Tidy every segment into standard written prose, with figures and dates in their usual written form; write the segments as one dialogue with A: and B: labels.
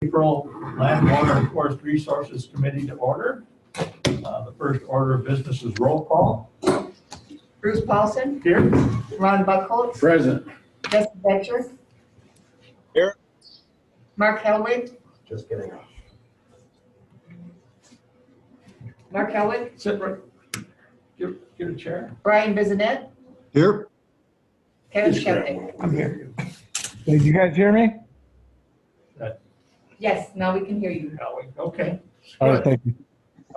A: April Land, Water, and Forest Resources Committee to order. The first order of business is roll call.
B: Bruce Paulson.
A: Here.
B: Ron Buckholz.
C: Present.
B: Jesse Betcher.
C: Here.
B: Mark Helwig.
C: Just kidding.
B: Mark Helwig.
A: Sit right. Get a chair.
B: Brian Bizinet.
C: Here.
B: Kevin Shepard.
D: I'm here. Did you guys hear me?
B: Yes, now we can hear you.
A: Okay.
D: All right, thank you.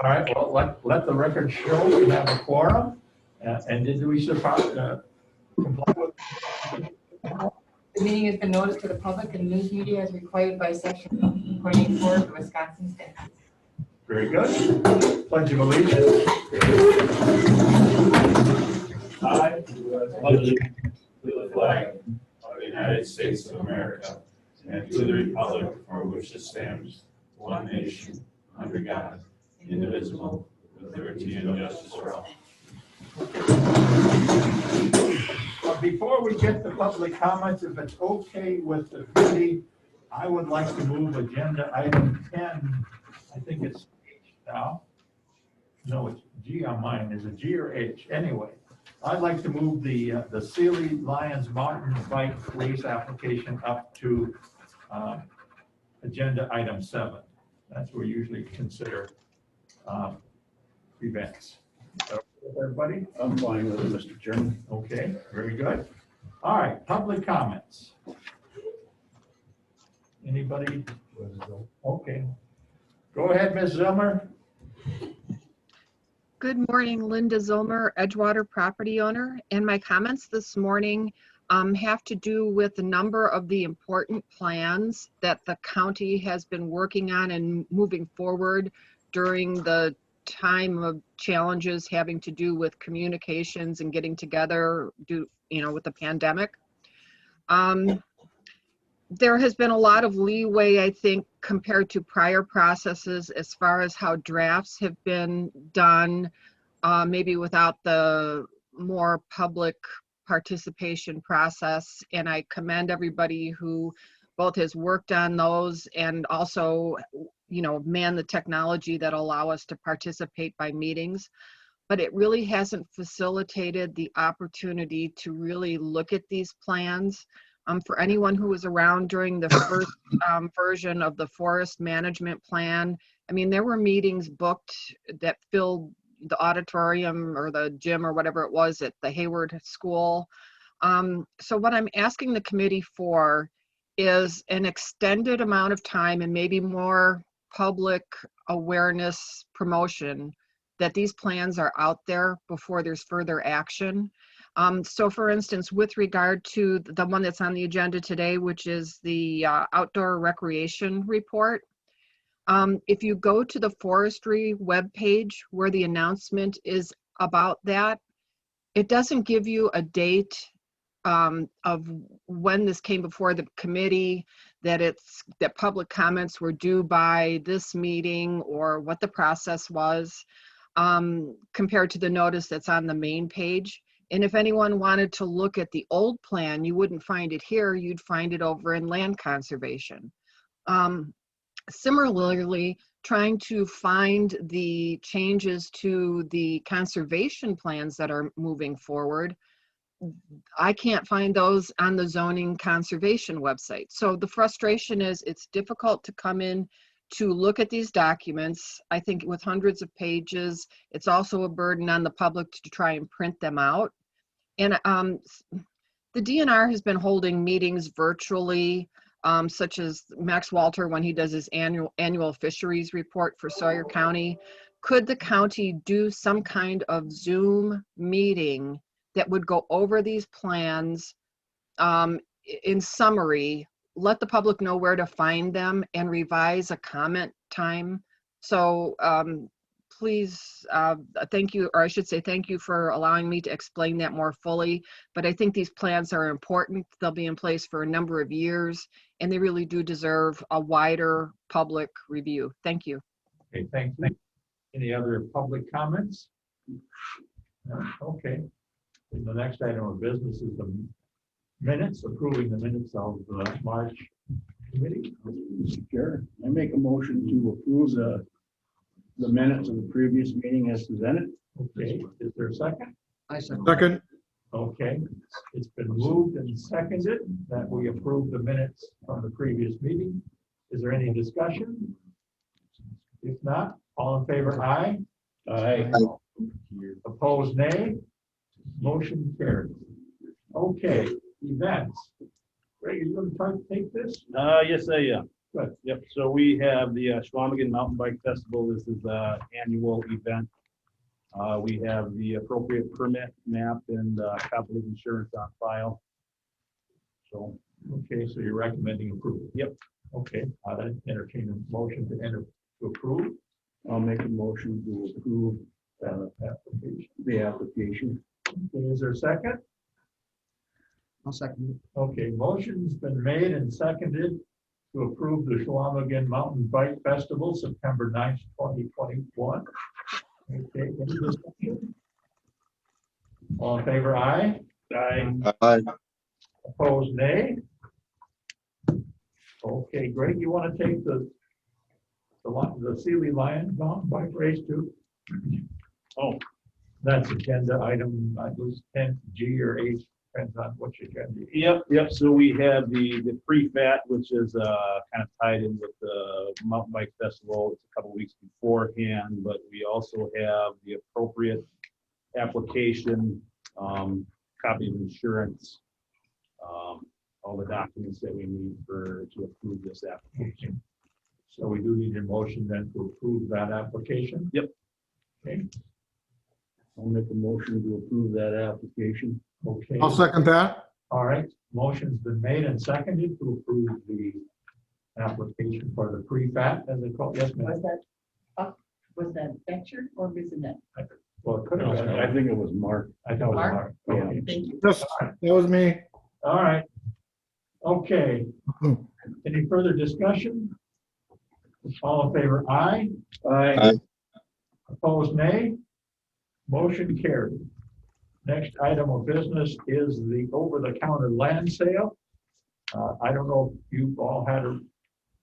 A: All right, well, let the record show we have a quorum. And did we comply with?
B: The meeting has been noticed to the public and news media as required by section 24 of the Wisconsin statutes.
A: Very good. Pledge of allegiance. I pledge to the flag of the United States of America and to the republic for which it stands, one nation, under God, indivisible, with liberty and justice for all. Before we get to public comments, if it's okay with the committee, I would like to move agenda item 10. I think it's H now. No, it's G on mine. Is it G or H? Anyway, I'd like to move the Sealy Lions Mountain Bike Race application up to agenda item 7. That's where we usually consider events. Everybody?
C: I'm fine with it, Mr. Chairman.
A: Okay, very good. All right, public comments. Anybody? Okay. Go ahead, Ms. Zilmer.
E: Good morning, Linda Zilmer, Edgewater property owner. And my comments this morning have to do with a number of the important plans that the county has been working on and moving forward during the time of challenges having to do with communications and getting together, with the pandemic. There has been a lot of leeway, I think, compared to prior processes as far as how drafts have been done, maybe without the more public participation process. And I commend everybody who both has worked on those and also man the technology that allow us to participate by meetings, but it really hasn't facilitated the opportunity to really look at these plans. For anyone who was around during the first version of the forest management plan, I mean, there were meetings booked that filled the auditorium or the gym or whatever it was at the Hayward School. So what I'm asking the committee for is an extended amount of time and maybe more public awareness promotion that these plans are out there before there's further action. So for instance, with regard to the one that's on the agenda today, which is the outdoor recreation report, if you go to the forestry webpage where the announcement is about that, it doesn't give you a date of when this came before the committee, that public comments were due by this meeting or what the process was, compared to the notice that's on the main page. And if anyone wanted to look at the old plan, you wouldn't find it here, you'd find it over in land conservation. Similarly, trying to find the changes to the conservation plans that are moving forward, I can't find those on the zoning conservation website. So the frustration is it's difficult to come in to look at these documents. I think with hundreds of pages, it's also a burden on the public to try and print them out. And the DNR has been holding meetings virtually, such as Max Walter when he does his annual fisheries report for Sawyer County. Could the county do some kind of Zoom meeting that would go over these plans in summary, let the public know where to find them, and revise a comment time? So please, thank you, or I should say thank you for allowing me to explain that more fully. But I think these plans are important. They'll be in place for a number of years, and they really do deserve a wider public review. Thank you.
A: Okay, thanks. Any other public comments? No? Okay. And the next item of business is the minutes, approving the minutes of March committee?
C: Mr. Chair, I make a motion to approve the minutes of the previous meeting as presented.
A: Okay, is there a second?
D: Second.
A: Okay, it's been moved and seconded that we approve the minutes from the previous meeting. Is there any discussion? If not, all in favor, aye.
C: Aye.
A: Opposed, nay. Motion carries. Okay, events. Greg, are you going to try to take this?
C: Yes, I am.
A: Good.
C: Yep, so we have the Schwamigan Mountain Bike Festival. This is an annual event. We have the appropriate permit map and copy of insurance on file. So,
A: Okay, so you're recommending approval?
C: Yep.
A: Okay, I'll entertain a motion to approve
C: I'll make a motion to approve
A: application.
C: the application.
A: Okay, is there a second?
C: I'll second
A: Okay, motion's been made and seconded to approve the Schwamigan Mountain Bike Festival, September 9th, 2021. Okay, any discussion? All in favor, aye.
C: Aye.
A: Opposed, nay. Okay, Greg, you want to take the Sealy Lions Mountain Bike Race too?
C: Oh,
A: That's agenda item, I believe, 10G or H, depends on what your agenda.
C: Yep. So we have the pre-fat, which is kind of tied in with the mountain bike festival. It's a couple weeks beforehand, but we also have the appropriate application, copy of insurance, all the documents that we need to approve this application.
A: So we do need a motion then to approve that application?
C: Yep.
A: Okay,
C: I'll make a motion to approve that application.
A: okay.
D: I'll second that.
A: All right, motion's been made and seconded to approve the application for the pre-fat, as they call it. Yes, ma'am.
F: Was that Becher or Bissonette?
A: Well, it could have been.
C: I think it was Mark.
A: I know.
F: Mark?
A: Okay.
F: Thank you.
D: Yes, that was me.
A: All right. Okay. Any further discussion? All in favor, aye.
C: Aye.
A: Opposed, nay. Motion carried. Next item of business is the over-the-counter land sale. I don't know if you've all had a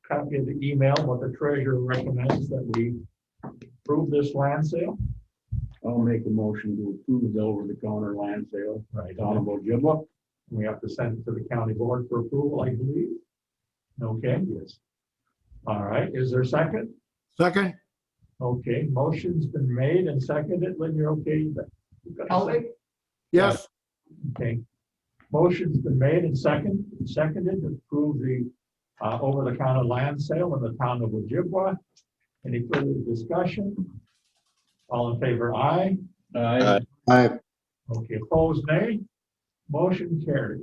A: copy of the email, but the treasurer recommends that we approve this land sale.
C: I'll make a motion to approve the over-the-counter land sale.
A: Right.
C: Town of Ojibwa.
A: We have to send it to the county board for approval, I believe. Okay. Yes. All right. Is there a second?
D: Second.
A: Okay. Motion's been made and seconded. Lynn, you're okay? You've got a second?
F: Elwick,
D: Yes.
A: Okay. Motion's been made and seconded to approve the over-the-counter land sale in the town of Ojibwa. Any further discussion? All in favor, aye.
C: Aye.
A: Okay, opposed, nay. Motion carried.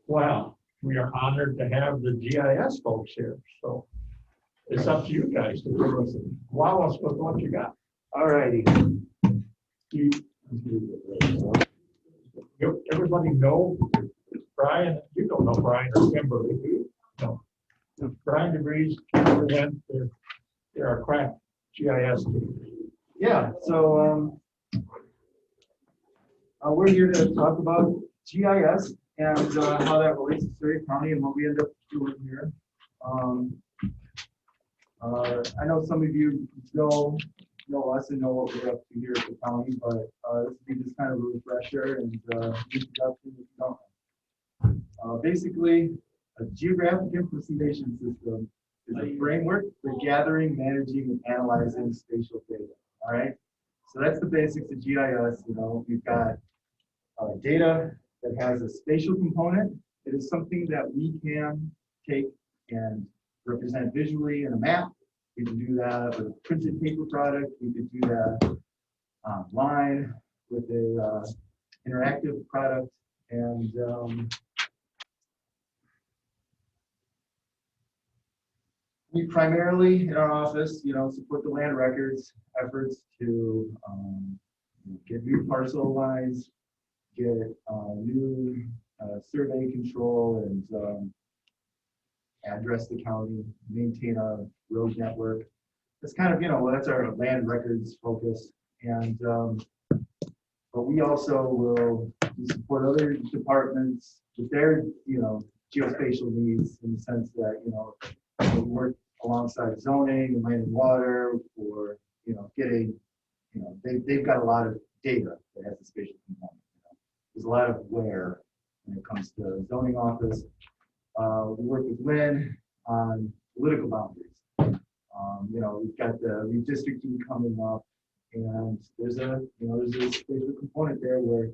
A: Well, we are honored to have the GIS folks here, so it's up to you guys to give us, wow us with what you got.
C: All righty.
A: Everybody know Brian, you don't know Brian or Kimberly, do you? No. Brian DeVries, Kimberly, they're our crack GIS team.
G: Yeah, so we're here to talk about GIS and how that relates to Surrey County and what we end up doing here. I know some of you know us and know what we're up to here at the county, but this will be just kind of a refresher and introduction if you don't know. Basically, a geographic information system is a framework for gathering, managing, and analyzing spatial data. All right, so that's the basics of GIS. We've got data that has a spatial component. It is something that we can take and represent visually in a map. We can do that with a printed paper product. We could do that online with a interactive product. And we primarily in our office, support the land records efforts to get new parcel lines, get new survey control, and address the county, maintain a road network. That's kind of, that's our land records focus. And but we also will support other departments with their, geospatial needs in the sense that, we work alongside zoning and land and water for, getting, they've got a lot of data that has a spatial component. There's a lot of where when it comes to zoning office. We work with Lynn on political boundaries. We've got the redistricting coming up, and there's a spatial component there where,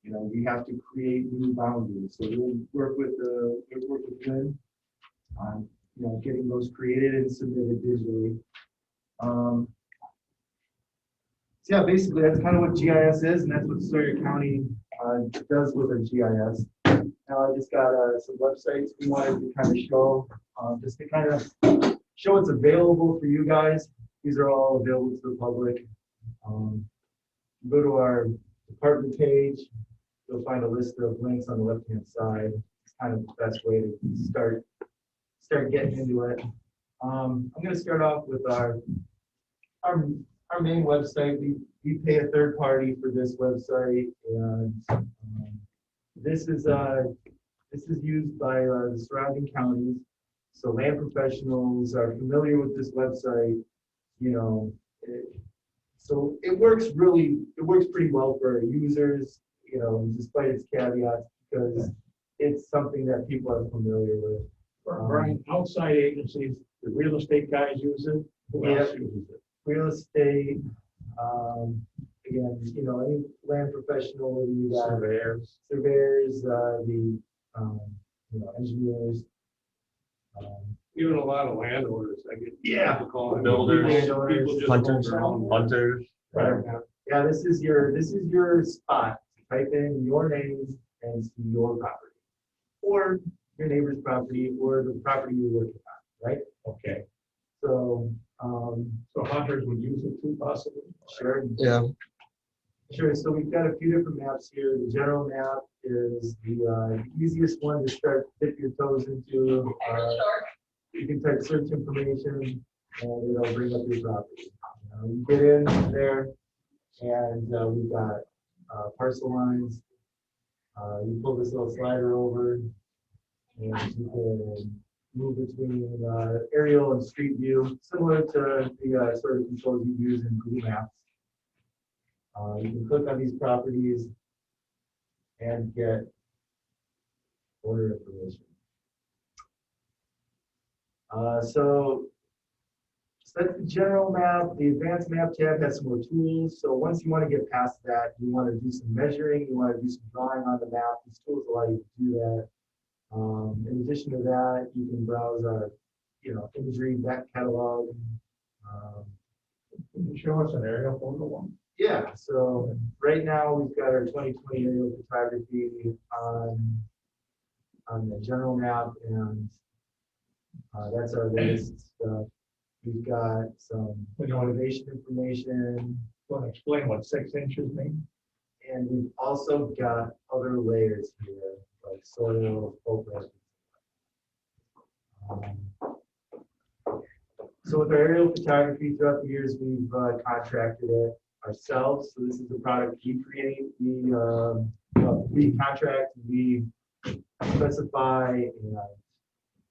G: we have to create new boundaries. So we'll work with Lynn on, getting those created and submitted digitally. So yeah, basically that's kind of what GIS is, and that's what Sawyer County does with a GIS. Now I just got some websites we wanted to kind of show, just to kind of show what's available for you guys. These are all available to the public. Go to our department page, you'll find a list of links on the left-hand side. It's kind of the best way to start getting into it. I'm going to start off with our main website. We pay a third party for this website, and this is used by the surrounding counties. So land professionals are familiar with this website. So it works pretty well for our users, despite its caveats, because it's something that people are familiar with.
A: Brian, outside agencies, the real estate guys use it. Who else uses it?
G: Real estate, again, any land professional, whether you got surveyors, the engineers.
A: Even a lot of landowners, I get.
G: Yeah.
A: Call
H: Builders,
A: people just
H: hunters,
A: own their own.
H: hunters.
G: Right. Yeah, this is your spot. Type in your names and see your property, or your neighbor's property, or the property you're working on, right?
A: Okay,
G: So,
A: so hunters would use it too, possibly?
G: sure.
H: Yeah.
G: Sure. So we've got a few different maps here. The general map is the easiest one to start dip your toes into. You can type search information, and it'll bring up your property. You get in there, and we've got parcel lines. You pull this little slider over, and you can move between aerial and street view, similar to the sort of controls you use in Google Maps. You can click on these properties and get order information. So that's the general map. The advanced map tab has some more tools. So once you want to get past that, you want to do some measuring, you want to do some drawing on the map, these tools allow you to do that. In addition to that, you can browse our, imagery back catalog.
A: Can you show us an aerial photo one?
G: Yeah, so right now we've got our 2020 aerial photography on the general map, and that's our latest stuff. We've got some elevation information,
A: Want to explain what 6 inches mean?
G: and we've also got other layers here, like soil, focus. So with our aerial photography throughout the years, we've contracted it ourselves. So this is the product we create. We contract, we specify, and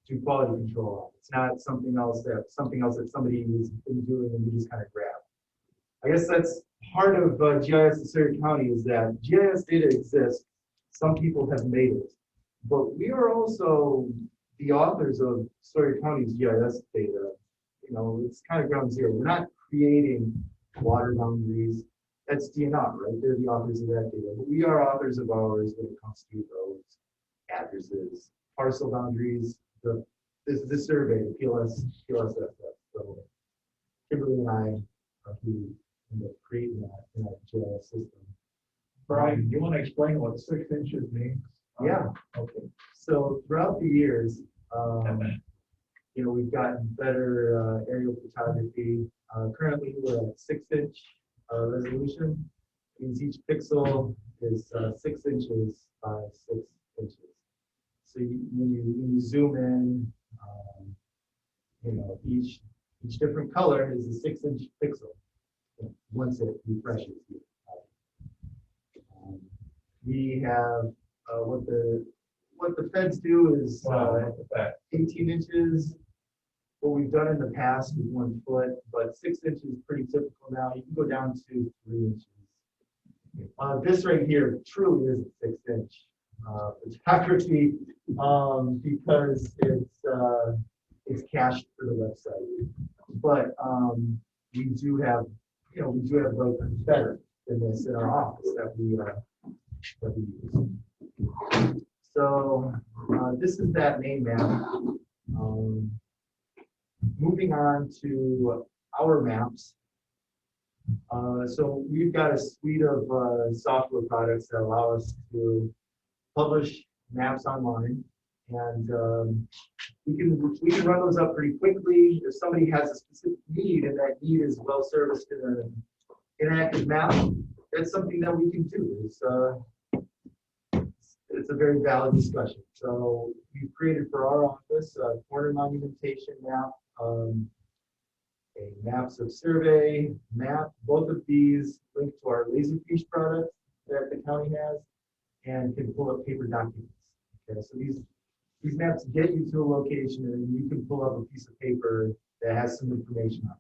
G: do quality control. It's not something else that somebody has been doing and we just kind of grab. I guess that's part of GIS in Sawyer County, is that GIS data exists. Some people have made it, but we are also the authors of Sawyer County's GIS data. It's kind of ground zero. We're not creating water boundaries. That's DNR, right? They're the authors of that data. But we are authors of ours when it comes to roads, addresses, parcel boundaries, the survey, PLSF. So Kimberly and I are who end up creating that in that GIS system.
A: Brian, you want to explain what 6 inches means?
G: Yeah.
A: Okay.
G: So throughout the years, we've gotten better aerial photography. Currently, we're at 6-inch resolution. Means each pixel is 6 inches by 6 inches. So when you zoom in, each different color is a 6-inch pixel once it refreshes. We have what the what the feds do is 18 inches. What we've done in the past is 1 foot, but 6 inches is pretty typical now. You can go down to 3 inches. This right here truly is a 6-inch photography because it's cached for the website. But we do have like better than this in our office that we use. So this is that main map. Moving on to our maps. So we've got a suite of software products that allow us to publish maps online, and we can run those up pretty quickly. If somebody has a specific need and that need is well serviced in an interactive map, that's something that we can do. It's a very valid discussion. So we've created for our office a corner monumentation map, a maps of survey map. Both of these link to our Laserfish product that the county has and can pull up paper documents. Okay, so these maps get you to a location and you can pull up a piece of paper that has some information on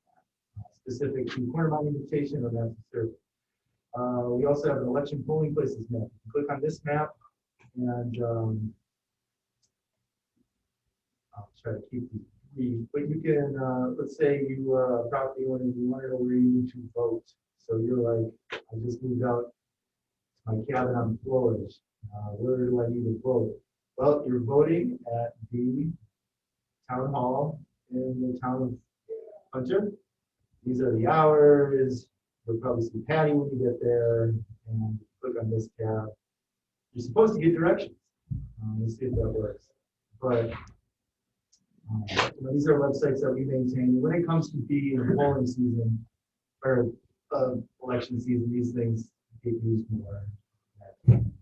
G: that, specific to corner monumentation or maps of survey. We also have an election polling places map. You can click on this map and I'll try to keep these brief, but you can, let's say you are a property owner and you want to know where you need to vote. So you're like, I just moved out to my cabin on Florida. Where do I need to vote? Well, you're voting at the town hall in the town of Hunter. These are the hours. You'll probably see Patty when you get there, and click on this tab. You're supposed to get directions. Let's see if that works. But these are websites that we maintain. When it comes to the polling season or election season, these things get used more. I'm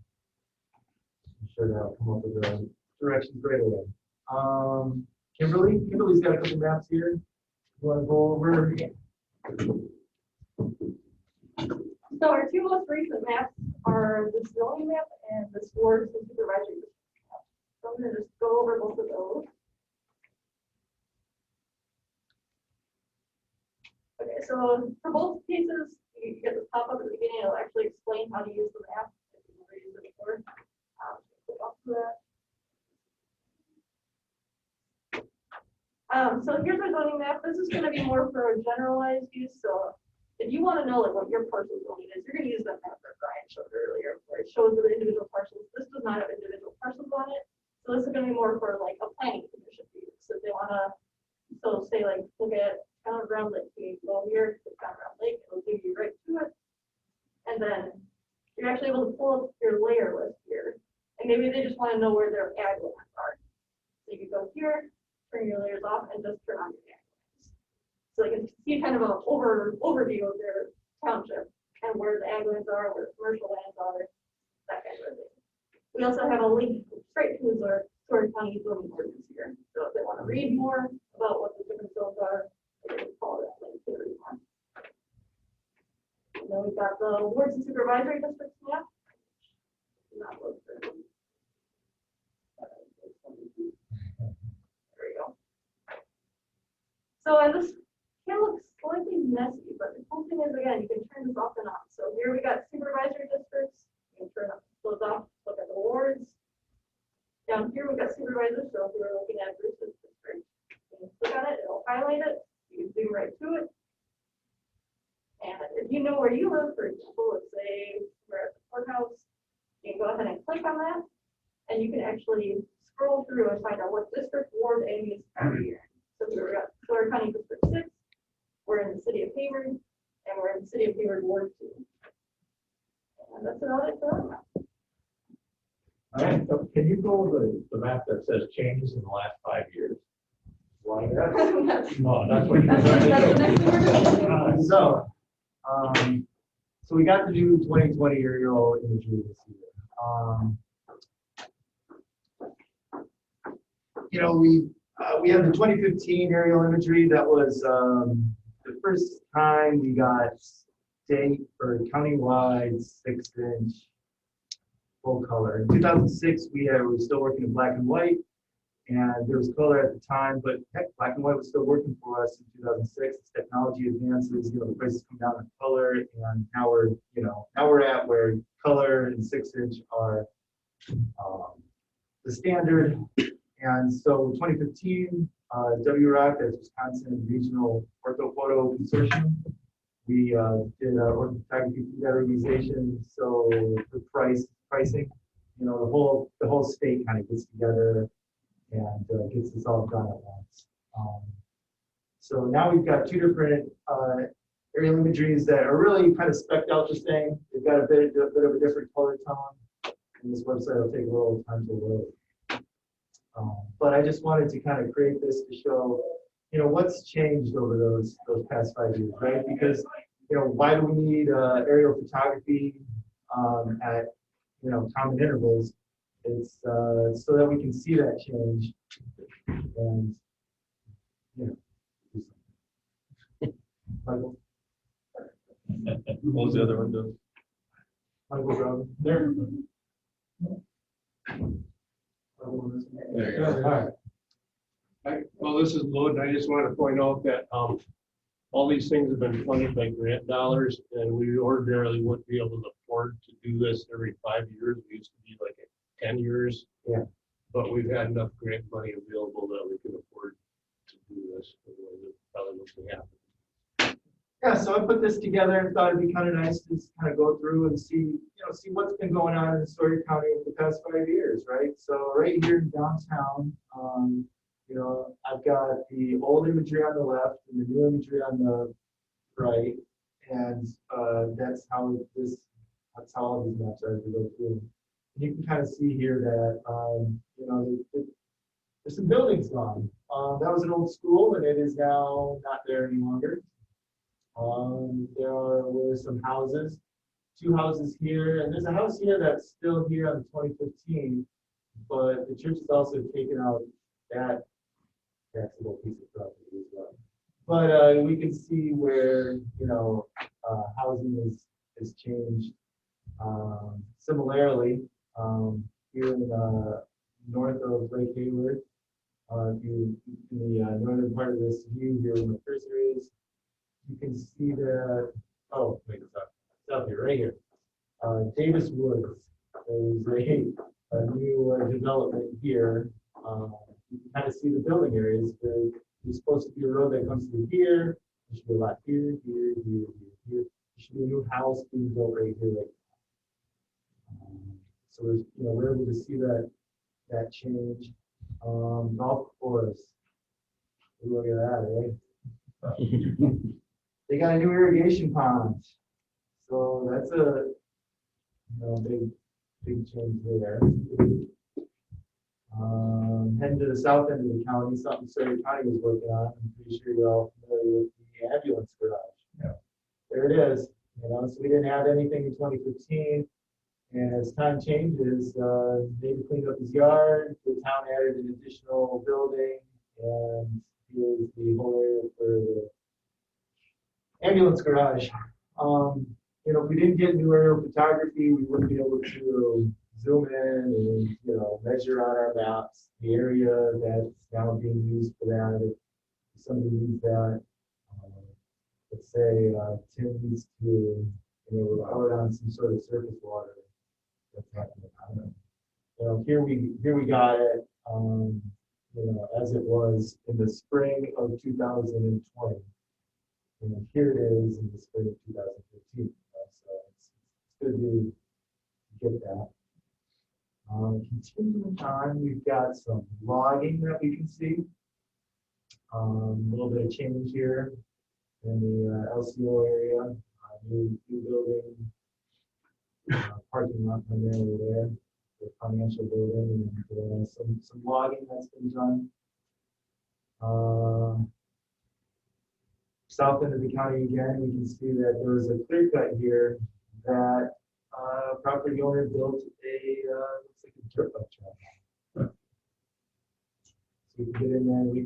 G: sure that'll come up with the directions right away. Kimberly's got a couple maps here. You want to go over?
H: So our two most recent maps are the zoning map and the Ward and Supervisory District map. So I'm going to just go over both of those. Okay, so for both cases, you get this pop up at the beginning. It'll actually explain how to use the map if you've never used it before. Click off of that. So here's our zoning map. This is going to be more for a generalized use. So if you want to know like what your parcel zoning is, you're going to use that map that Brian showed earlier, where it shows the individual parcels. This does not have individual parcels on it. So this is going to be more for like a planning commission use. So if they want to, so say like look at Town of Round Lake, you go here to Town of Round Lake, it'll give you right to it. And then you're actually able to pull up your layer list here. And maybe they just want to know where their ag lands are. So you can go here, turn your layers off, and just turn on your ag lands. So they can see kind of an overview of their township and where the ag lands are, where the commercial lands are, that kind of thing. We also have a link straight to our county zoning ordinance here. So if they want to read more about what the different zones are, they can follow that link to read more. And then we've got the wards and supervisory districts map. Not look for them. There we go. So this can look slightly messy, but the cool thing is, again, you can turn this off and on. So here we got supervisory districts. You can turn those off, look at the wards. Down here we've got supervisors. So if we were looking at Bruce's district, you can click on it, it'll highlight it. You can zoom right to it. And if you know where you live, for example, let's say we're at the courthouse, you can go ahead and click on that, and you can actually scroll through and find out what district, ward, and municipality you're in. So we're at Sawyer County District 6, we're in the city of Hayward, and we're in the city of Hayward Ward 2. And that's about it for that map.
A: All right, so can you go over the map that says changes in the last 5 years? Why that? No, that's what you're trying to do.
G: So we got to do 2020 aerial imagery this year. We had the 2015 aerial imagery. That was the first time we got state or countywide 6-inch full color. In 2006, we were still working in black and white, and there was color at the time, but heck, black and white was still working for us in 2006. As technology advances, the prices come down in color, and now we're at where color and 6-inch are the standard. And so in 2015, WROC, that's Wisconsin Regional Orthophoto Consortium, we did our orthography through that organization. So for pricing, the whole state kind of gets together and gets this all done at once. So now we've got 2 different aerial imageries that are really kind of spec'd out the same. They've got a bit of a different color tone, and this website will take a little time to load. But I just wanted to kind of create this to show, what's changed over those past 5 years, right? Because, why do we need aerial photography at, common intervals? It's so that we can see that change and, do something. Michael?
C: What was the other window?
G: Michael, Robin?
A: There.
C: There you go.
G: All right.
I: Well, this is Lloyd. I just want to point out that all these things have been funded by grant dollars, and we ordinarily wouldn't be able to afford to do this every 5 years. We used to be like at 10 years.
G: Yeah.
I: But we've had enough grant money available that we can afford to do this. Otherwise, it probably wouldn't happen.
G: Yeah, so I put this together and thought it'd be kind of nice to just kind of go through and see what's been going on in Sawyer County over the past 5 years, right? So right here in downtown, I've got the old imagery on the left and the new imagery on the right, and that's how all these maps are as we go through. And you can kind of see here that there's some buildings gone. That was an old school, and it is now not there any longer. There were some houses, 2 houses here, and there's a house here that's still here on 2015, but the church has also taken out that taxable piece of property as well. But we can see where, housing is changed. Similarly, here in north of Lake Hayward, in the northern part of this view here where my cursor is, you can see it's up here, right here. Davis Woods is a new development here. You can kind of see the building areas. There's supposed to be a road that comes through here. There should be a lot here, here, here, here, here. There should be a new house being built right here. So there's, we're able to see that change. Golf course. Look at that, eh? They got a new irrigation pond, so that's a big change there. Heading to the south end of the county, something Sawyer County was working on. I'm pretty sure you're all familiar with the ambulance garage.
A: Yeah.
G: There it is. So we didn't have anything in 2015, and as time changes, David cleaned up his yard. The town added an additional building, and here's the whole area for the ambulance garage. If we didn't get new aerial photography, we wouldn't be able to zoom in and measure on our maps the area that's now being used for that. If somebody needs that, let's say Tim needs to report on some sort of surface water that's happening. I don't know. Here we got it. As it was in the spring of 2020. And here it is in the spring of 2015. So it's good to get that. Continuing on, we've got some logging that we can see. A little bit of change here in the LCO area. New building, parking lot primarily there, the financial building, and some logging that's been done. South end of the county again, we can see that there was a clear cut here that property owner built looks like a dirt bike track. So we can get in there and we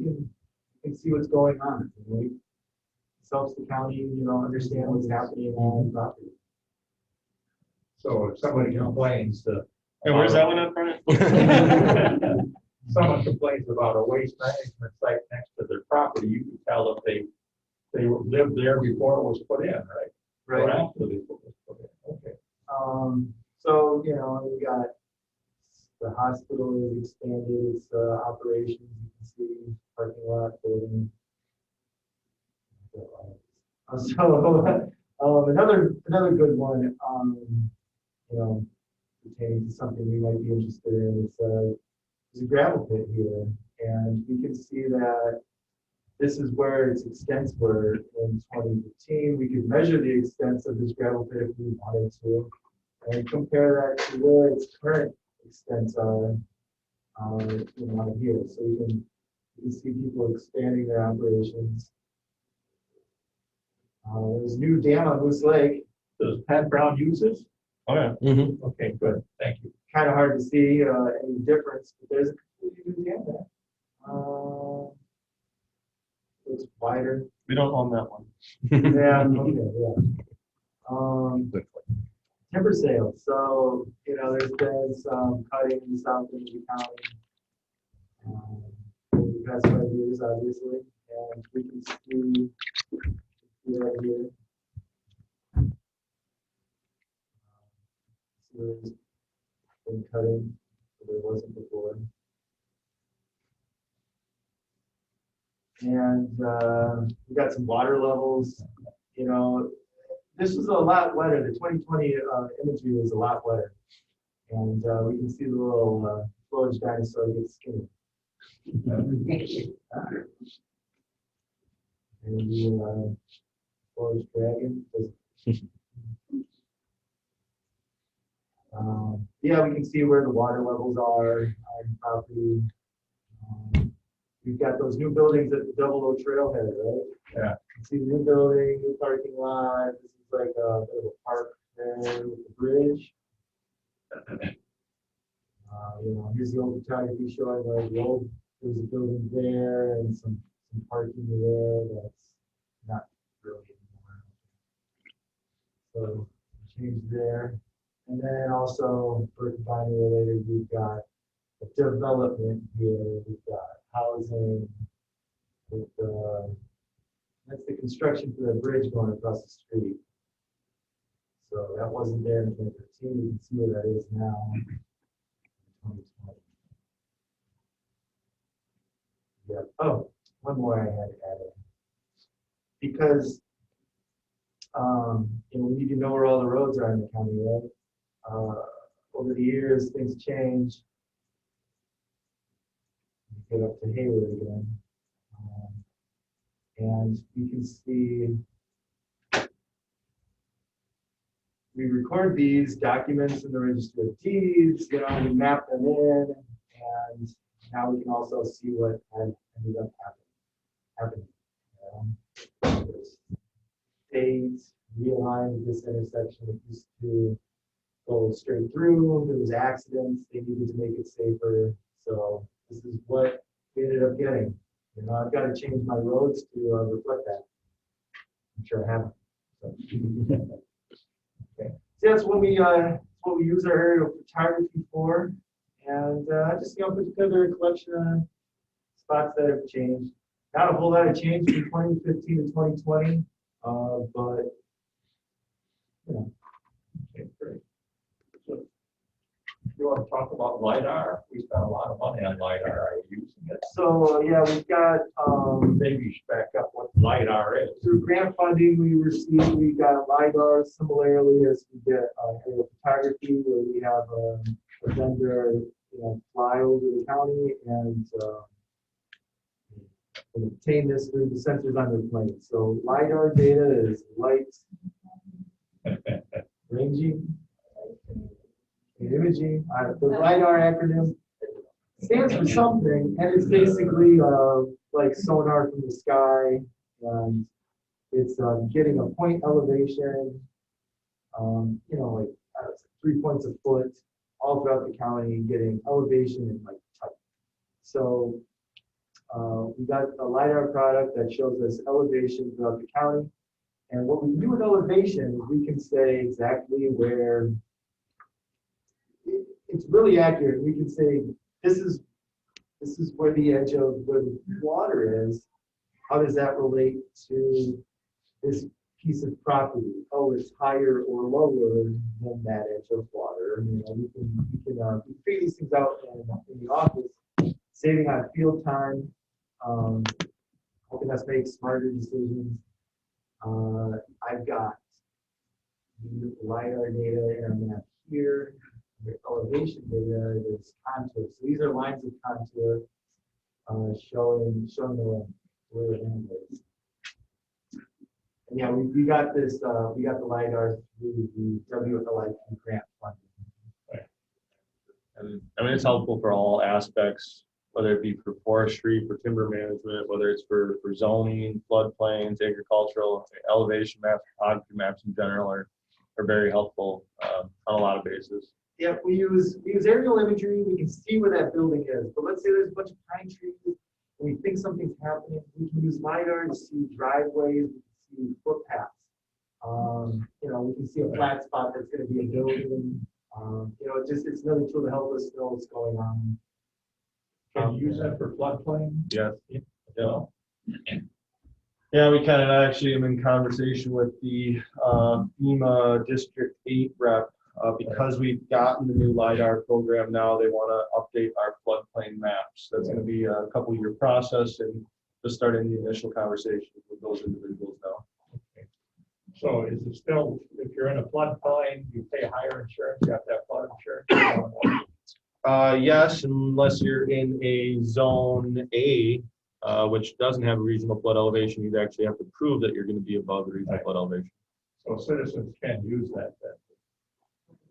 G: can see what's going on. It helps the county, understand what's happening on property.
A: So if somebody complains, the
I: And where's that one at, Brian?
A: Someone complains about a waste management site next to their property, you can tell if they lived there before it was put in, right? Or after it was put in, okay.
G: So, you know, we got the hospital has expanded its operations. You can see parking lot building. So another good one, you know, pertaining to something we might be interested in is there's a gravel pit here, and we can see that this is where its extents were in 2015. We could measure the extents of this gravel pit if we wanted to, and compare that to where its current extents are, you know, out here. So we can see people expanding their operations. There's a new dam on Moose Lake.
A: Does Pat Brown use this?
I: Oh, yeah.
A: Okay, good, thank you.
G: Kind of hard to see any difference, but there's a completely new dam there. It's wider.
I: We don't own that one.
G: Yeah, okay, yeah. Timber sales. So, you know, there's been some cutting south in the county over the past 5 years, obviously, and we can see right here. So there's been cutting, but there wasn't before. And we got some water levels. You know, this was a lot wetter. The 2020 imagery was a lot wetter. And we can see the little village dinosaur get skinny. And the village dragon. Yeah, we can see where the water levels are on property. We've got those new buildings at the Double O Trailhead, right?
A: Yeah.
G: You see the new building, new parking lot. This is like a bit of a park there with the bridge. You know, here's the old photography showing like the old, there's a building there and some parking there that's not really anymore. So change there. And then also for combining related, we've got a development here. We've got housing with that's the construction for the bridge going across the street. So that wasn't there in 2015. You can see where that is now in 2020. Yeah. Oh, one more I had added. Because you know, we need to know where all the roads are in the county, right? Over the years, things change. Get up to Hayward again. And you can see we record these documents in the Registry of Deeds, you know, we map them in, and now we can also see what had ended up happening. States realigned this intersection. It used to go straight through. There was accidents. They needed to make it safer. So this is what we ended up getting. You know, I've got to change my roads to reflect that. I'm sure I haven't. So. Okay. So that's what we use our aerial photography for, and just put together a collection of spots that have changed. Not a whole lot of change from 2015 to 2020, but you know.
A: Okay, great. So, you want to talk about Lidar? We spent a lot of money on Lidar. Are you using it?
G: So yeah, we've got
A: Maybe you should back up what Lidar is.
G: through grant funding we received. We got Lidar similarly as we get aerial photography, where we have a vendor, you know, fly over the county and obtain this through the sensors on the plane. So Lidar data is light, ranging, and imaging. The Lidar acronym stands for something, and it's basically like sonar from the sky, and it's getting a point elevation, you know, like 3 points a foot all throughout the county, getting elevation and like type. So we got a Lidar product that shows us elevation throughout the county, and what we do with elevation is we can say exactly where. it's really accurate. We can say, this is where the edge of where the water is. How does that relate to this piece of property? Oh, it's higher or lower than that edge of water. You know, we can figure these things out in the office, saving on field time, helping us make smarter decisions. I've got the Lidar data and a map here. The elevation data, there's contours. So these are lines of contour showing the where the land is. And yeah, we got this. We got the Lidar through the WLIP grant funding.
J: And I mean, it's helpful for all aspects, whether it be for forestry, for timber management, whether it's for zoning, floodplains, agricultural, elevation maps, topography maps in general are very helpful on a lot of bases.
G: Yeah, we use aerial imagery. We can see where that building is. But let's say there's a bunch of pine trees, and we think something's happening. We can use LiDAR to see driveways, we can see footpaths. You know, we can see a flat spot that's going to be a building. You know, it's another tool to help us know what's going on.
A: Can you use that for floodplain?
J: Yes. Yeah. Yeah, we kind of actually am in conversation with the FEMA District 8 rep. Because we've gotten the new LiDAR program now, they want to update our floodplain maps. That's going to be a couple-year process, and just starting the initial conversations with those individuals now.
A: Okay. So is it still, if you're in a floodplain, you pay higher insurance, you have to have flood insurance?
J: Yes, unless you're in a zone A, which doesn't have a regional flood elevation, you'd actually have to prove that you're going to be above the regional flood elevation.
A: So citizens can use that then?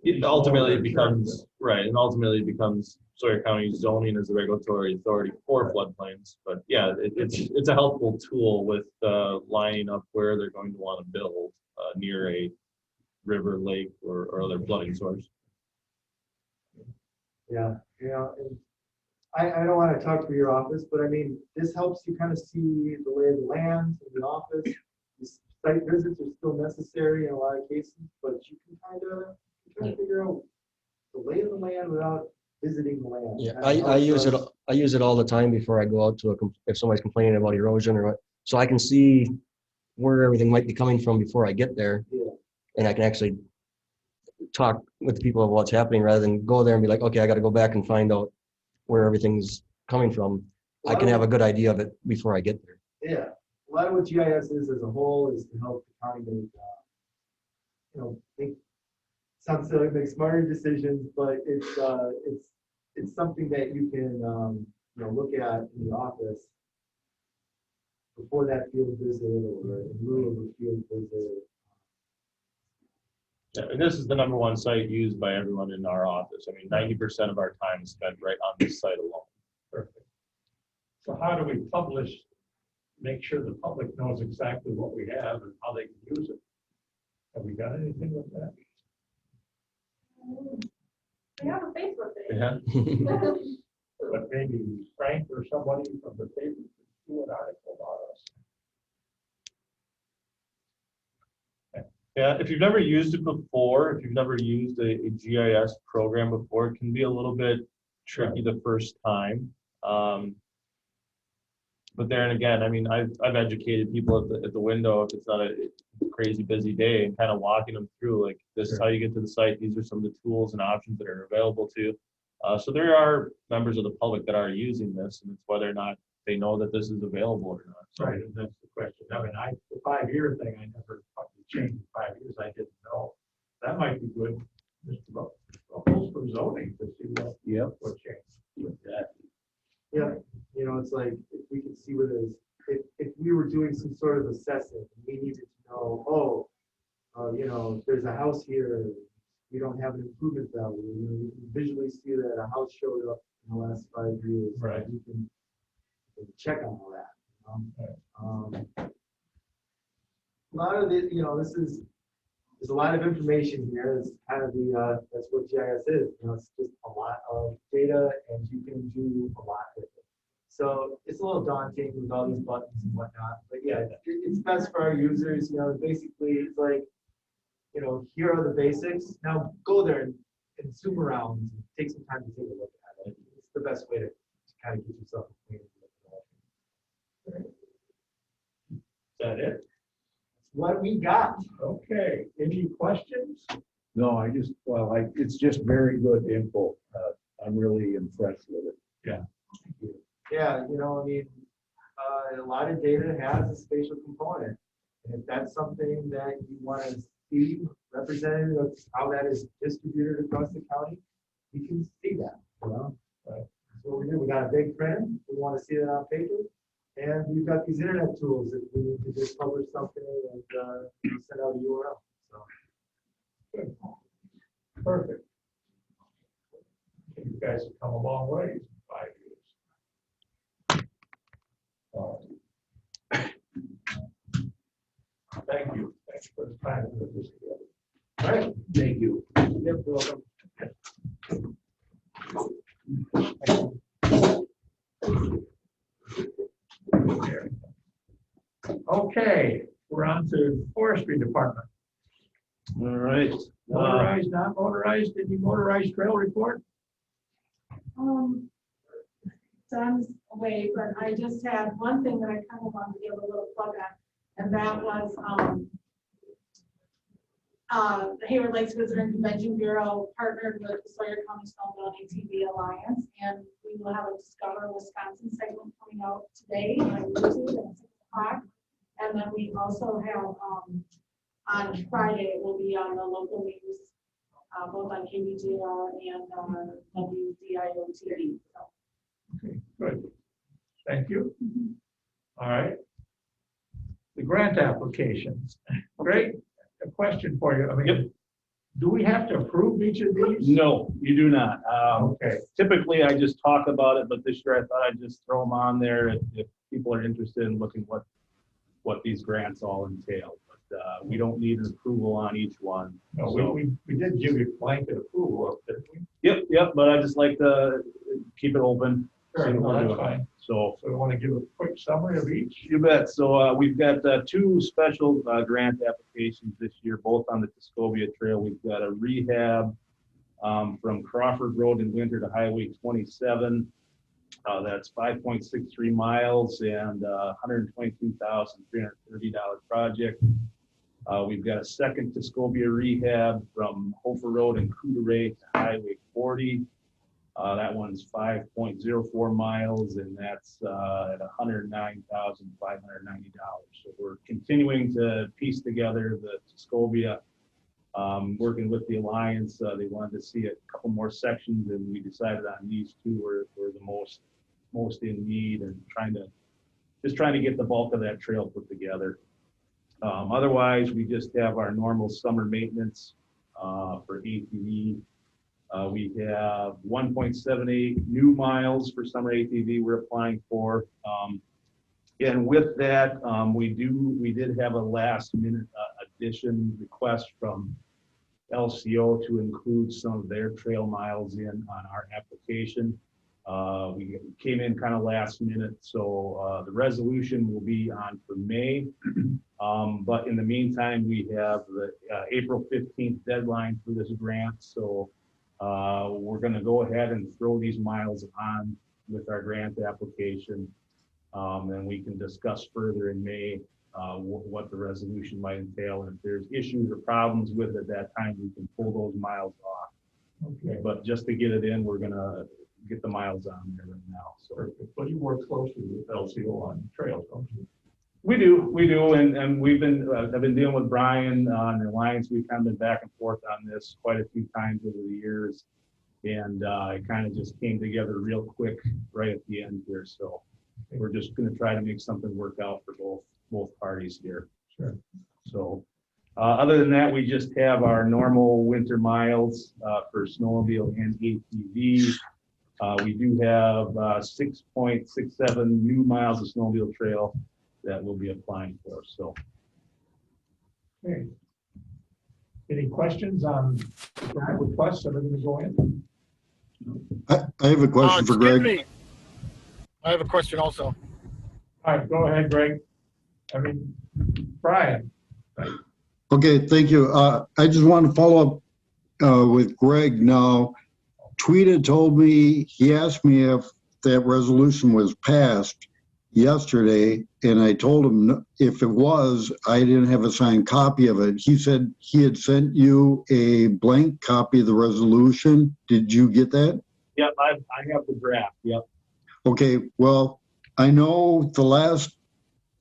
J: It ultimately becomes, right, and ultimately it becomes Sawyer County zoning as the regulatory authority for floodplains. But yeah, it's a helpful tool with lining up where they're going to want to build near a river, lake, or other flooding source.
G: Yeah, and I don't want to talk for your office, but I mean, this helps you kind of see the lay of the land in the office. Site visits are still necessary in a lot of cases, but you can kind of figure out the lay of the land without visiting the land.
K: Yeah, I use it all the time before I go out to if somebody's complaining about erosion or what, so I can see where everything might be coming from before I get there.
G: Yeah.
K: And I can actually talk with the people of what's happening rather than go there and be like, okay, I got to go back and find out where everything's coming from. I can have a good idea of it before I get there.
G: Yeah, a lot of what GIS is as a whole is to help the county make, sounds silly, make smarter decisions, but it's something that you can look at in the office before that field visit or in lieu of a field visit.
J: Yeah, and this is the #1 site used by everyone in our office. I mean, 90% of our time is spent right on this site alone.
A: Perfect. So how do we publish, make sure the public knows exactly what we have and how they can use it? Have we got anything with that?
H: We have a Facebook page.
J: Yeah.
A: But maybe Frank or somebody from the paper could do an article about us.
J: Yeah, if you've never used it before, if you've never used a GIS program before, it can be a little bit tricky the first time. But there and again, I mean, I've educated people at the window if it's not a crazy busy day and kind of walking them through like this is how you get to the site. These are some of the tools and options that are available to you. So there are members of the public that are using this, and it's whether or not they know that this is available or not. So,
A: Right, and that's the question. I mean, the 5-year thing, I never fucking changed in 5 years. I didn't know. That might be good. Just about for zoning to see what changed.
G: Yeah, it's like if we can see where there's, if we were doing some sort of assessment, we needed to know, there's a house here, we don't have an improvement value. We can visually see that a house showed up in the last 5 years.
A: Right.
G: We can check on all that. A lot of it, there's a lot of information here. It's kind of that's what GIS is. It's just a lot of data, and you can do a lot with it. So it's a little daunting with all these buttons and whatnot. But yeah, it's best for our users. Basically, it's like, here are the basics. Now go there and and zoom around, and take some time to take a look at it. It's the best way to kind of get yourself acquainted with it.
A: Is that it?
G: That's what we got.
A: Okay, any questions?
L: No, it's just very good info. I'm really impressed with it.
G: Yeah, you know, I mean, a lot of data has a spatial component. And if that's something that you want to see represented of how that is distributed across the county, you can see that, you know? That's what we do. We got a big print. We want to see it on paper. And we've got these internet tools that we need to just publish something and send out a URL. So.
A: Good. Perfect. You guys have come a long way in 5 years. Thank you. Thanks for the time to put this together.
G: All right.
L: Thank you.
G: Yep, welcome.
A: Okay, we're on to Forestry Department.
C: All right.
A: Motorized, not motorized, any motorized trail report?
H: Don's away, but I just had one thing that I kind of wanted to give a little plug on, and that was, the Hayward Lakes Visitor and Convention Bureau partnered with the Sawyer County Snowmobile ATV Alliance, and we will have a Discover Wisconsin segment coming out today on YouTube at 6 o'clock. And then we also have, on Friday, it will be on the local news, both on KBJR and WDIO TV. So.
A: Okay, good. Thank you. All right. The grant applications. Great. A question for you. I mean, do we have to approve each of these?
C: No, you do not.
A: Okay.
C: Typically, I just talk about it, but this year I thought I'd just throw them on there if people are interested in looking what these grants all entail. But we don't need an approval on each one.
A: No,
C: So-
A: we did give you blanket approval, didn't we?
C: Yep, but I just like to keep it open.
A: Sure,
C: see what
A: no,
C: we're
A: that's
C: doing.
A: fine.
C: So
A: So we want to give a quick summary of each?
C: you bet. So we've got two special grant applications this year, both on the Tuscobia Trail. We've got a rehab from Crawford Road in Winter to Highway 27. That's 5.63 miles and $122,330 project. We've got a second Tuscobia rehab from Hofer Road in Coudray to Highway 40. That one's 5.04 miles, and that's at $109,590. So we're continuing to piece together the Tuscobia, working with the Alliance. They wanted to see a couple more sections, and we decided on these two were the most in need, and trying to get the bulk of that trail put together. Otherwise, we just have our normal summer maintenance for ATV. We have 1.78 new miles for summer ATV we're applying for. And with that, we did have a last minute addition request from LCO to include some of their trail miles in on our application. We came in kind of last minute, so the resolution will be on for May. But in the meantime, we have the April 15th deadline for this grant. So we're going to go ahead and throw these miles on with our grant application. And we can discuss further in May what the resolution might entail. And if there's issues or problems with it at that time, we can pull those miles off.
A: Okay.
C: But just to get it in, we're going to get the miles on there right now. So
A: Perfect. But you work closely with LCO on trails, don't you?
C: we do, and I've been dealing with Brian on the Alliance. We've kind of been back and forth on this quite a few times over the years, and it kind of just came together real quick right at the end here. So we're just going to try to make something work out for both parties here.
A: Sure.
C: So other than that, we just have our normal winter miles for snowmobile and ATV. We do have 6.67 new miles of snowmobile trail that we'll be applying for. So,
A: Okay. Any questions on grant requests that are going to go in?
D: I have a question for
M: Excuse
D: Greg.
M: me. I have a question also.
A: All right, go ahead, Greg. Brian.
D: Okay, thank you. I just want to follow up with Greg now. Tweet had told me, he asked me if that resolution was passed yesterday, and I told him if it was, I didn't have a signed copy of it. He said he had sent you a blank copy of the resolution. Did you get that?
C: Yep, I have the draft, yep.
D: Okay, well, I know the last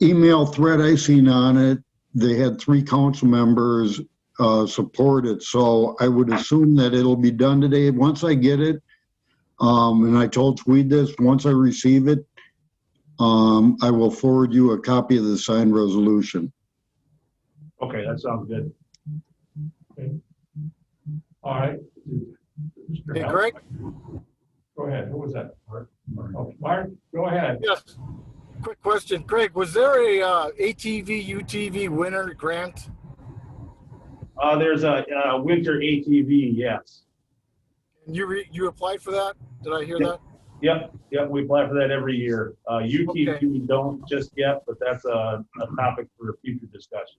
D: email thread I seen on it, they had 3 council members support it, so I would assume that it'll be done today. Once I get it, and I told Tweed this, once I receive it, I will forward you a copy of the signed resolution.
C: Okay, that sounds good.
A: Okay. All right. Mr.
M: Hey,
A: Hel-
M: Greg?
A: Go ahead. Who was that? Mark? Oh, Mark, go ahead.
M: Yes. Quick question. Greg, was there a ATV, UTV winter grant?
C: There's a winter ATV, yes.
M: You applied for that? Did I hear that?
C: Yep, we apply for that every year. UTV
M: Okay.
C: we don't just yet, but that's a topic for a future discussion.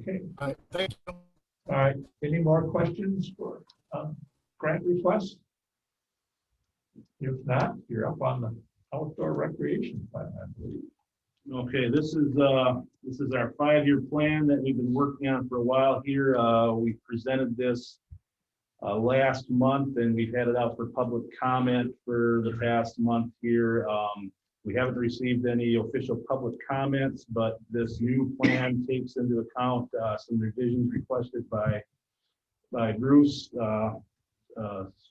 A: Okay.
M: All right, thank you.
A: All right. Any more questions for grant requests? If not, you're up on the outdoor recreation plan, I believe.
C: Okay, this is our 5-year plan that we've been working on for a while here. We presented this last month, and we've had it out for public comment for the past month here. We haven't received any official public comments, but this new plan takes into account some revisions requested by Bruce, some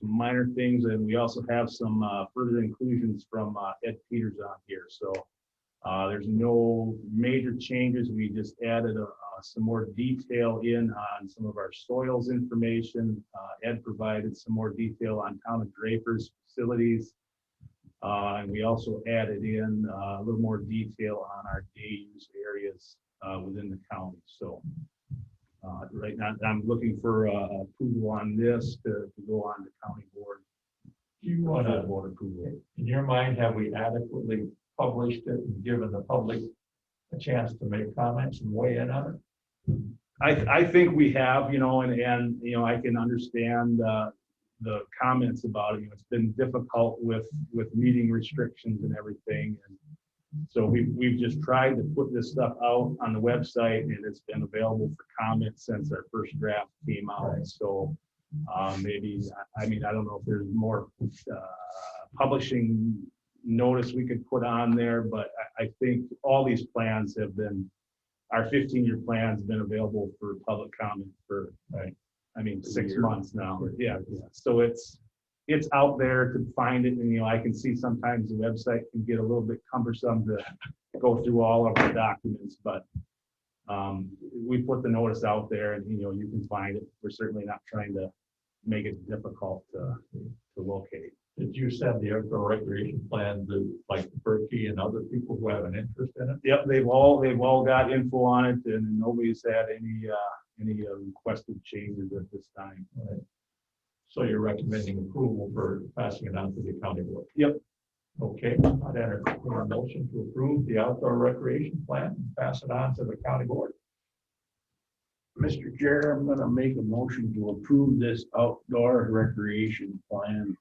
C: minor things, and we also have some further inclusions from Ed Peters on here. So there's no major changes. We just added some more detail in on some of our soils information. Ed provided some more detail on town of Draper's facilities. And we also added in a little more detail on our day use areas within the county. So right now I'm looking for approval on this to go on to county board.
A: Do you want to,
C: board approval?
A: in your mind, have we adequately published it and given the public a chance to make comments and weigh in on it?
C: I think we have, and I can understand the comments about it. It's been difficult with meeting restrictions and everything. And so we've just tried to put this stuff out on the website, and it's been available for comments since our first draft came out.
A: Right.
C: So maybe, I don't know if there's more publishing notice we could put on there, but I think all these plans have been, our 15-year plan's been available for public comment for, 6 months now. Yeah. So it's out there to find it, and I can see sometimes the website can get a little bit cumbersome to go through all of our documents, but we put the notice out there, and you can find it. We're certainly not trying to make it difficult to locate.
A: Did you send the outdoor recreation plan to like Berkey and other people who have an interest in it?
C: Yep, they've all got info on it, and nobody's had any requested changes at this time.
A: Right. So you're recommending approval for passing it on to the county board?
C: Yep.
A: Okay, I'd entertain a motion to approve the outdoor recreation plan and pass it on to the county board.
L: Mr. Chair, I'm gonna make a motion to approve this outdoor recreation plan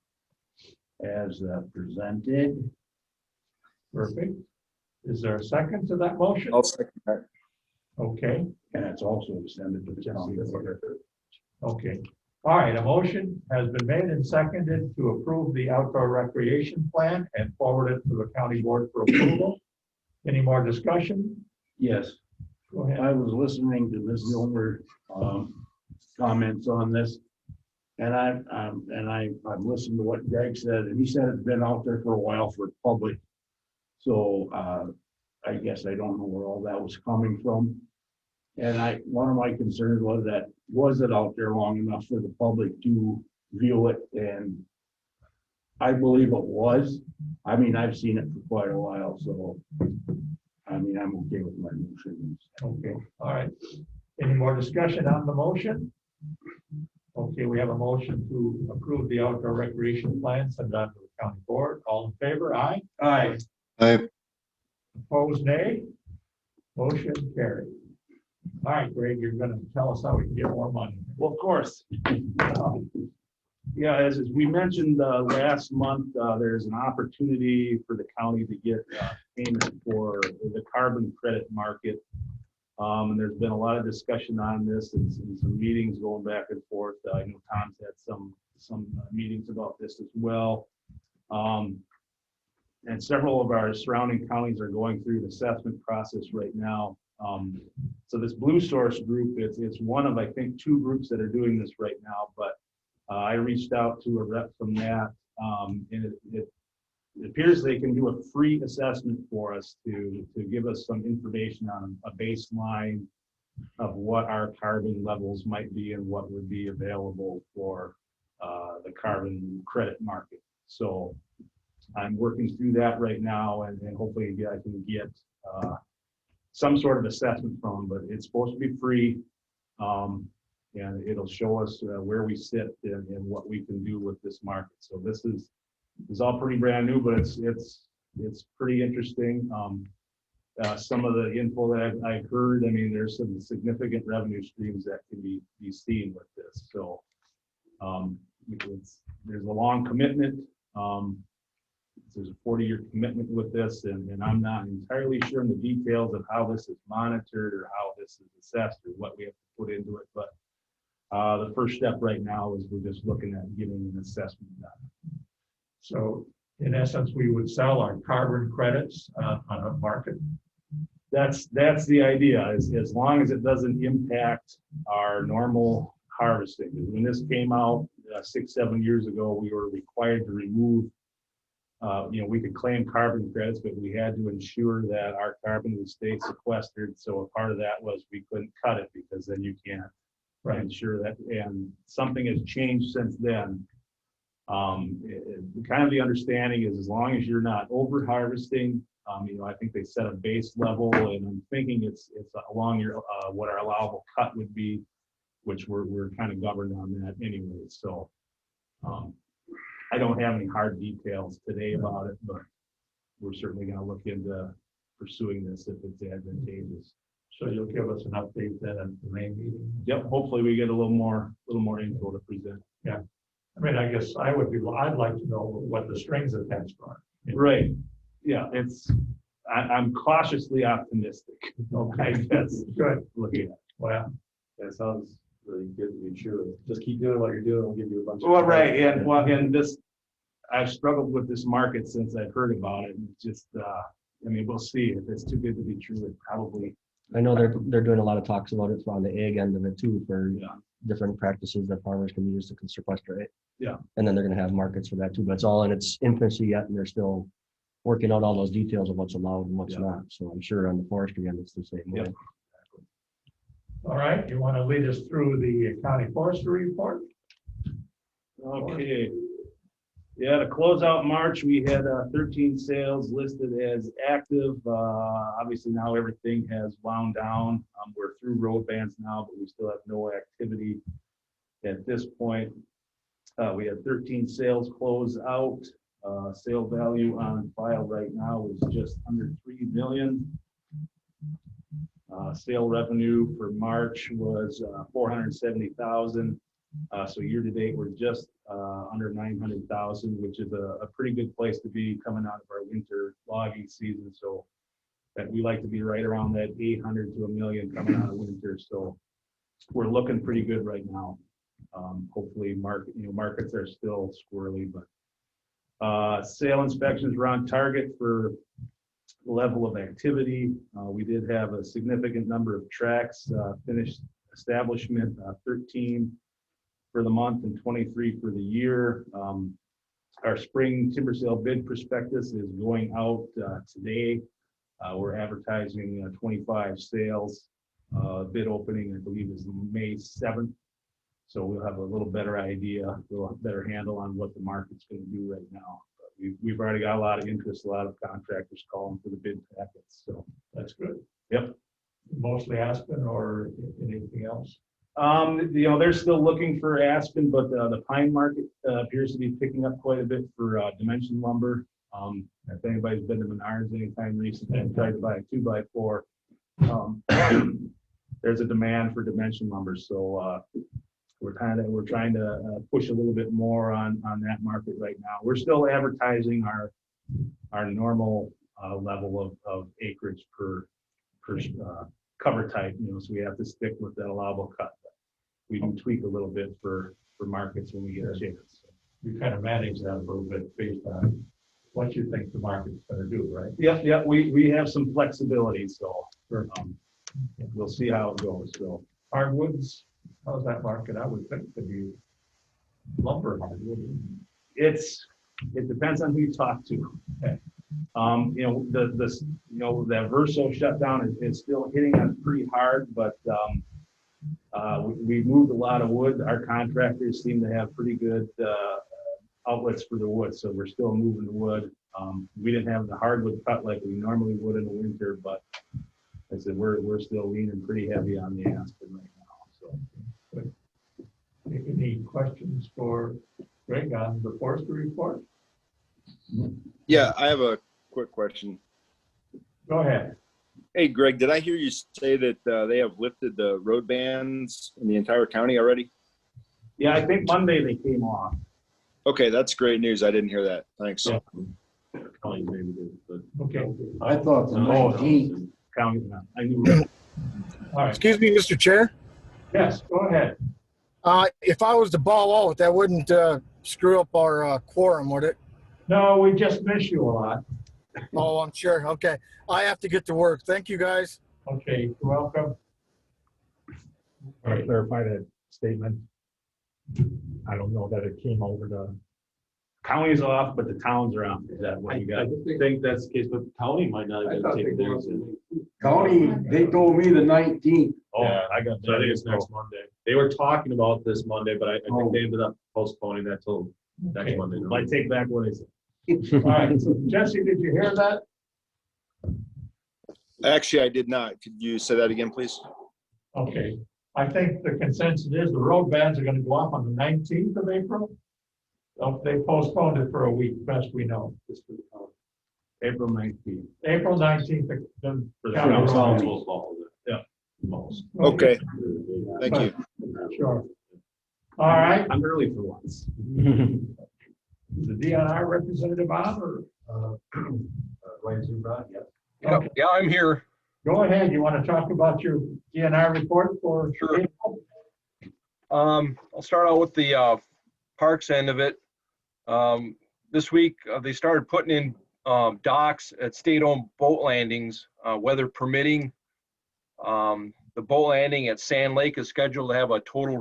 L: as presented.
A: Perfect. Is there a second to that motion?
L: I'll second that.
A: Okay,
L: And it's also extended to the county board.
A: okay. All right, a motion has been made and seconded to approve the outdoor recreation plan and forward it to the county board for approval. Any more discussion?
L: Yes,
A: Go ahead.
L: I was listening to Ms. Gilmer comments on this. And I've listened to what Greg said, and he said it's been out there for a while for the public. So I guess I don't know where all that was coming from. And one of my concerns was it out there long enough for the public to view it? And I believe it was. I've seen it for quite a while, so I'm okay with my motion.
A: Okay, all right. Any more discussion on the motion? Okay, we have a motion to approve the outdoor recreation plan, send it on to the county board. All in favor, aye?
L: Aye.
D: I
A: Opposed, nay? Motion carried. All right, Greg, you're gonna tell us how we can get more money.
C: Well, of course. Yeah, as we mentioned last month, there's an opportunity for the county to get payment for the carbon credit market. And there's been a lot of discussion on this and some meetings going back and forth. I know Tom's had some meetings about this as well. And several of our surrounding counties are going through the assessment process right now. So this Blue Source group, it's one of, I think, 2 groups that are doing this right now, but I reached out to a rep from that, and it appears they can do a free assessment for us to give us some information on a baseline of what our carbon levels might be and what would be available for the carbon credit market. So I'm working through that right now, and hopefully I can get some sort of assessment from them, but it's supposed to be free. And it'll show us where we sit and what we can do with this market. So this is all pretty brand new, but it's pretty interesting. Some of the info that I've heard, I mean, there's some significant revenue streams that can be seen with this. So there's a long commitment. There's a 40-year commitment with this, and I'm not entirely sure in the details of how this is monitored or how this is assessed or what we have to put into it. But the first step right now is we're just looking at getting an assessment done.
A: So in essence, we would sell our carbon credits on a market.
C: That's the idea, as long as it doesn't impact our normal harvesting. When this came out 6-7 years ago, we were required to remove, we could claim carbon credits, but we had to ensure that our carbon would stay sequestered. So a part of that was we couldn't cut it because then you can't ensure that. And something has changed since then. Kind of the understanding is as long as you're not over harvesting, I think they set a base level, and I'm thinking it's along your what our allowable cut would be, which we're kind of governed on that anyway. So I don't have any hard details today about it, but we're certainly going to look into pursuing this if it's advantageous.
A: So you'll give us an update then at the May meeting?
C: Yep. Hopefully we get a little more info to present.
A: Yeah. I mean, I guess I'd like to know what the strings attached are.
C: Right. Yeah. I'm cautiously optimistic.
A: Okay.
C: That's
A: good.
C: Looking at.
A: Well,
J: That sounds really good to be true. Just keep doing what you're doing. We'll give you a bunch of.
C: Well, right. And I've struggled with this market since I've heard about it. It's just, we'll see. If it's too good to be true, it probably.
K: I know they're doing a lot of talks about it on the ag end of it too, for different practices that farmers can use to sequester it.
C: Yeah.
K: And then they're going to have markets for that too, but it's all in its infancy yet, and they're still working out all those details of what's allowed and what's not. So I'm sure on the forestry end, it's the same way.
C: Yep.
A: all right. You want to lead us through the county forestry report?
C: Okay. Yeah, to close out March, we had 13 sales listed as active. Obviously now everything has wound down. We're through road bans now, but we still have no activity at this point. We had 13 sales close out. Sale value on file right now is just under $3 million. Sale revenue for March was $470,000. So year to date, we're just under 900,000, which is a pretty good place to be coming out of our winter logging season. So that we like to be right around that 800 to $1 million coming out of winter. So we're looking pretty good right now. Hopefully markets are still squirrely, but sale inspections were on target for level of activity. We did have a significant number of tracks finished establishment, 13 for the month and 23 for the year. Our spring timber sale bid prospectus is going out today. We're advertising 25 sales. Bid opening, I believe, is May 7th. So we'll have a little better idea, a little better handle on what the market's going to do right now. But we've already got a lot of interest, a lot of contractors calling for the bid packets. So
A: that's good.
C: Yep.
A: Mostly aspen or anything else?
C: They're still looking for aspen, but the pine market appears to be picking up quite a bit for dimension lumber. If anybody's been to Menards anytime recently and tried to buy a 2x4, there's a demand for dimension lumber. So we're trying to push a little bit more on that market right now. We're still advertising our normal level of acreage per cover type, so we have to stick with that allowable cut. We can tweak a little bit for markets when we get a chance.
A: You kind of manage that a little bit based on what you think the market's gonna do, right?
C: Yeah, we have some flexibility, so we'll see how it goes. So
A: Hardwoods, how's that market? I would think to be lumber hardwood.
C: it depends on who you talk to.
A: Okay.
C: That Verso shutdown is still hitting us pretty hard, but we moved a lot of wood. Our contractors seem to have pretty good outlets for the wood, so we're still moving the wood. We didn't have the hardwood cut like we normally would in the winter, but I said we're still leaning pretty heavy on the aspen right now. So,
A: Any questions for Greg on the forestry report?
N: Yeah, I have a quick question.
A: Go ahead.
N: Hey, Greg, did I hear you say that they have lifted the road bans in the entire county already?
C: Yeah, I think Monday they came off.
N: Okay, that's great news. I didn't hear that. Thanks.
C: Yeah. County maybe did, but
A: Okay.
L: I thought the 19th.
C: county, I knew that.
A: All right.
M: Excuse me, Mr. Chair.
A: Yes, go ahead.
M: If I was to ball out, that wouldn't screw up our quorum, would it?
A: No, we just miss you a lot.
M: Oh, I'm sure. Okay. I have to get to work. Thank you, guys.
A: Okay, you're welcome.
O: To clarify that statement, I don't know that it came over to.
C: County's off, but the towns are on. Is that what you got?
I: I think that's the case, but the county might not have taken theirs in.
L: County, they told me the 19th.
C: Oh,
I: Yeah,
C: I got
I: So I think it's
C: that.
I: next Monday. They were talking about this Monday, but I think they ended up postponing that till next
A: Okay.
I: Monday.
C: I take back what I said.
A: All right, so Jesse, did you hear that?
N: Actually, I did not. Could you say that again, please?
A: Okay, I think the consensus is the road bans are gonna go off on the 19th of April. They postponed it for a week, best we know.
C: April 19th.
A: April 19th.
C: For the
A: county road
C: county.
A: bans.
C: Yeah.
N: Okay, thank you.
A: Sure. All right,
C: I'm early for once.
A: is the DNR representative on or? Okay.
P: Yeah, I'm here.
A: Go ahead, you want to talk about your DNR report for?
P: Sure. I'll start out with the parks end of it. This week, they started putting in docks at state-owned boat landings, weather permitting. The boat landing at Sand Lake is scheduled to have a total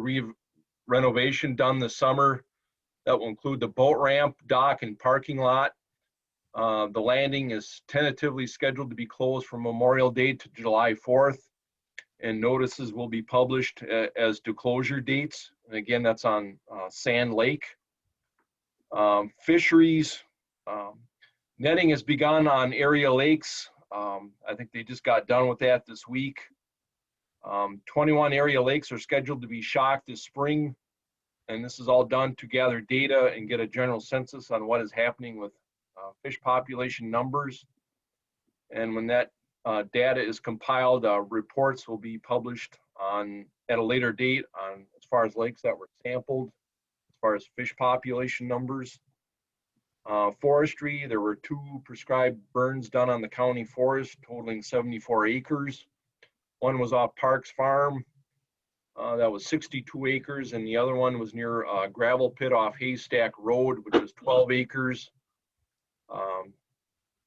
P: renovation done this summer. That will include the boat ramp, dock, and parking lot. The landing is tentatively scheduled to be closed from Memorial Day to July 4th, and notices will be published as to closure dates. And again, that's on Sand Lake. Fisheries, netting has begun on area lakes. I think they just got done with that this week. 21 area lakes are scheduled to be shocked this spring, and this is all done to gather data and get a general census on what is happening with fish population numbers. And when that data is compiled, reports will be published at a later date on as far as lakes that were sampled, as far as fish population numbers. Forestry, there were 2 prescribed burns done on the county forest totaling 74 acres. One was off Parks Farm, that was 62 acres, and the other one was near a gravel pit off Haystack Road, which was 12 acres.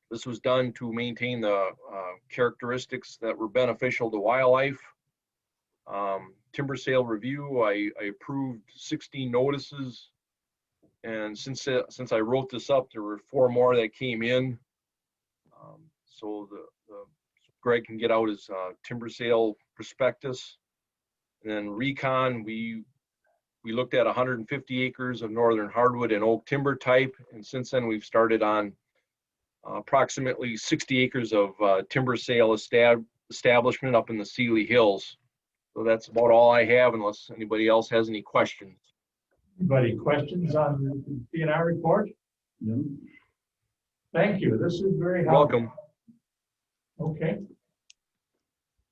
P: This was done to maintain the characteristics that were beneficial to wildlife. Timber sale review, I approved 16 notices, and since I wrote this up, there were 4 more that came in. So Greg can get out his timber sale prospectus. And then recon, we looked at 150 acres of northern hardwood and oak timber type, and since then we've started on approximately 60 acres of timber sale establishment up in the Sealy Hills. So that's about all I have, unless anybody else has any questions.
A: Anybody questions on the DNR report?
L: No.
A: Thank you. This is very helpful.
P: Welcome.
A: Okay.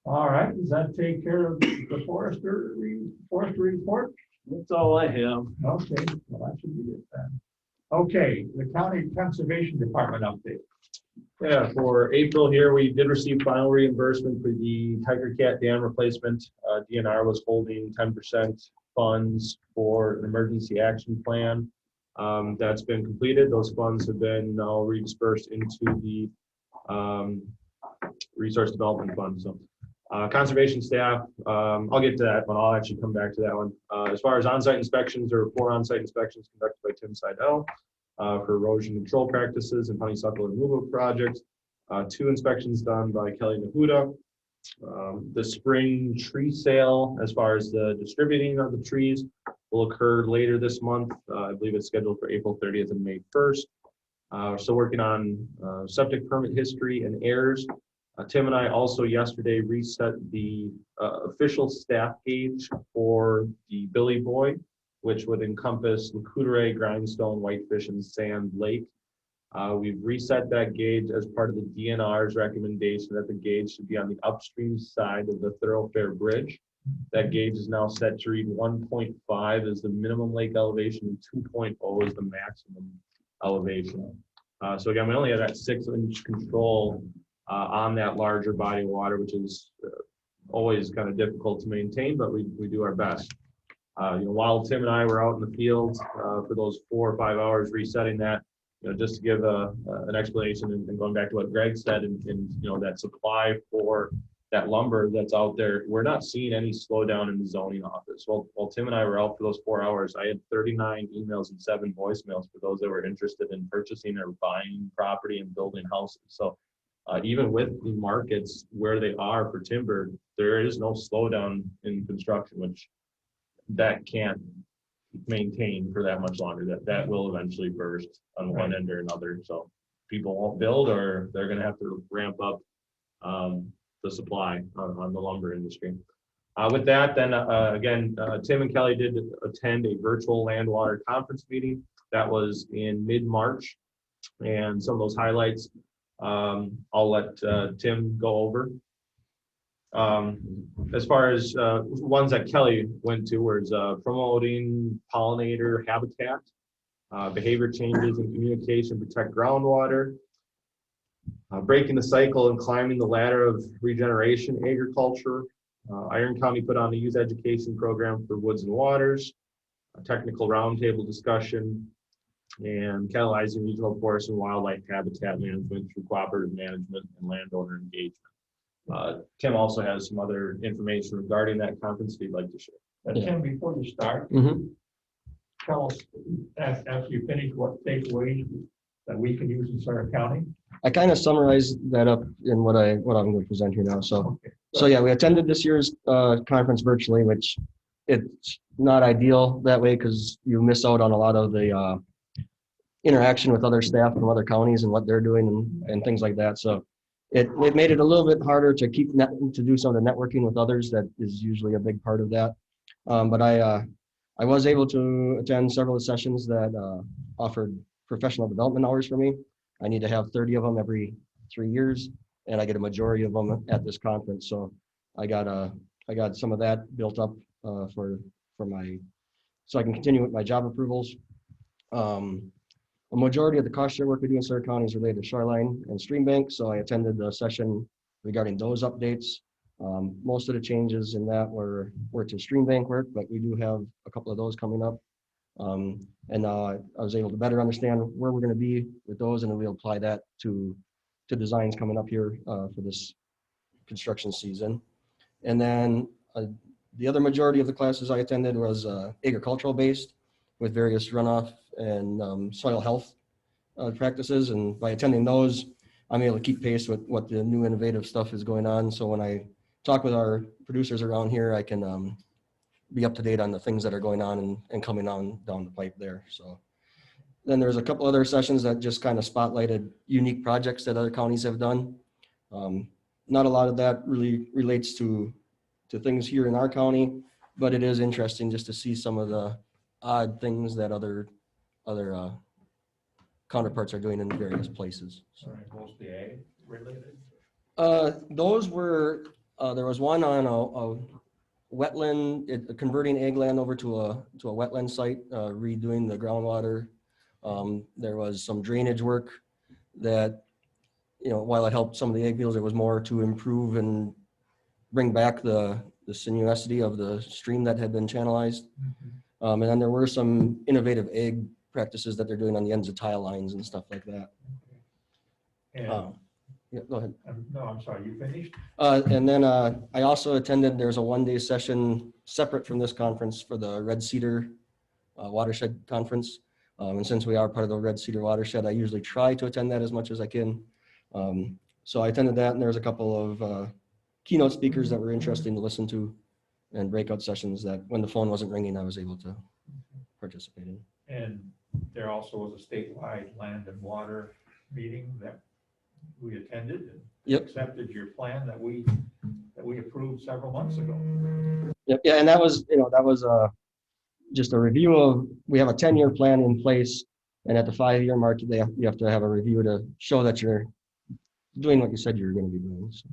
A: All right, does that take care of the forestry report?
C: That's all I have.
A: Okay, well, that should be it then. Okay, the county conservation department update.
C: Yeah, for April here, we did receive final reimbursement for the tiger cat dam replacement. DNR was holding 10% funds for an emergency action plan. That's been completed. Those funds have been now redispersed into the resource development fund. So conservation staff, I'll get to that one. I'll actually come back to that one. As far as on-site inspections, there were 4 on-site inspections conducted by Tim Seidel for erosion control practices and honeysuckle removal projects. 2 inspections done by Kelly Nahuda. The spring tree sale, as far as the distributing of the trees, will occur later this month. I believe it's scheduled for April 30th and May 1st. We're still working on septic permit history and errors. Tim and I also yesterday reset the official staff gauge for the Billy Boy, which would encompass Lacutere, Grindstone, Whitefish, and Sand Lake. We've reset that gauge as part of the DNR's recommendation that the gauge should be on the upstream side of the thoroughfare bridge. That gauge is now set to read 1.5 as the minimum lake elevation and 2.0 is the maximum elevation. So again, we only have that 6-inch control on that larger body of water, which is always kind of difficult to maintain, but we do our best. While Tim and I were out in the field for those 4 or 5 hours resetting that, just to give an explanation and going back to what Greg said, and that supply for that lumber that's out there, we're not seeing any slowdown in the zoning office. While Tim and I were out for those 4 hours, I had 39 emails and 7 voicemails for those that were interested in purchasing or buying property and building houses. So even with the markets where they are for timber, there is no slowdown in construction, which that can't maintain for that much longer. That will eventually burst on one end or another. So people won't build, or they're going to have to ramp up the supply on the lumber industry. With that, then again, Tim and Kelly did attend a virtual land water conference meeting that was in mid-March, and some of those highlights I'll let Tim go over. As far as ones that Kelly went to, was promoting pollinator habitat, behavior changes in communication, protect groundwater, breaking the cycle and climbing the ladder of regeneration agriculture. Iron County put on a youth education program for woods and waters, a technical roundtable discussion, and catalyzing regional forest and wildlife habitat management through cooperative management and landowner engagement. Tim also has some other information regarding that conference he'd like to share.
A: Tim, before you start, tell us, after you finish, what takeaways that we can use in Sawyer County.
K: I kind of summarized that up in what I'm going to present here now. So yeah, we attended this year's conference virtually, which it's not ideal that way because you miss out on a lot of the interaction with other staff from other counties and what they're doing and things like that. So it made it a little bit harder to to do some of the networking with others. That is usually a big part of that. But I was able to attend several of the sessions that offered professional development hours for me. I need to have 30 of them every 3 years, and I get a majority of them at this conference. So I got some of that built up so I can continue with my job approvals. A majority of the cost share work we do in Sawyer County is related to shoreline and stream bank. So I attended the session regarding those updates. Most of the changes in that were to stream bank work, but we do have a couple of those coming up. And I was able to better understand where we're going to be with those, and then we'll apply that to designs coming up here for this construction season. And then the other majority of the classes I attended was agricultural based, with various runoff and soil health practices. And by attending those, I'm able to keep pace with what the new innovative stuff is going on. So when I talk with our producers around here, I can be up to date on the things that are going on and coming on down the pipe there. So then there's a couple other sessions that just kind of spotlighted unique projects that other counties have done. Not a lot of that really relates to things here in our county, but it is interesting just to see some of the odd things that other counterparts are doing in various places. So.
A: Mostly ag related?
K: Those were There was one on a wetland, converting ag land over to a wetland site, redoing the groundwater. There was some drainage work that, while it helped some of the ag fields, there was more to improve and bring back the sinuosity of the stream that had been channelized. And then there were some innovative ag practices that they're doing on the ends of tile lines and stuff like that.
A: And,
K: Yeah, go ahead.
A: no, I'm sorry, you finished?
K: And then I also attended, there's a one-day session separate from this conference for the Red Cedar Watershed Conference. And since we are part of the Red Cedar Watershed, I usually try to attend that as much as I can. So I attended that, and there's a couple of keynote speakers that were interesting to listen to, and breakout sessions that when the phone wasn't ringing, I was able to participate in.
A: And there also was a statewide land and water meeting that we attended and
K: Yep.
A: accepted your plan that we approved several months ago.
K: Yep. Yeah, and that was just a review of, we have a 10-year plan in place, and at the 5-year mark, you have to have a review to show that you're doing what you said you were going to be doing. So.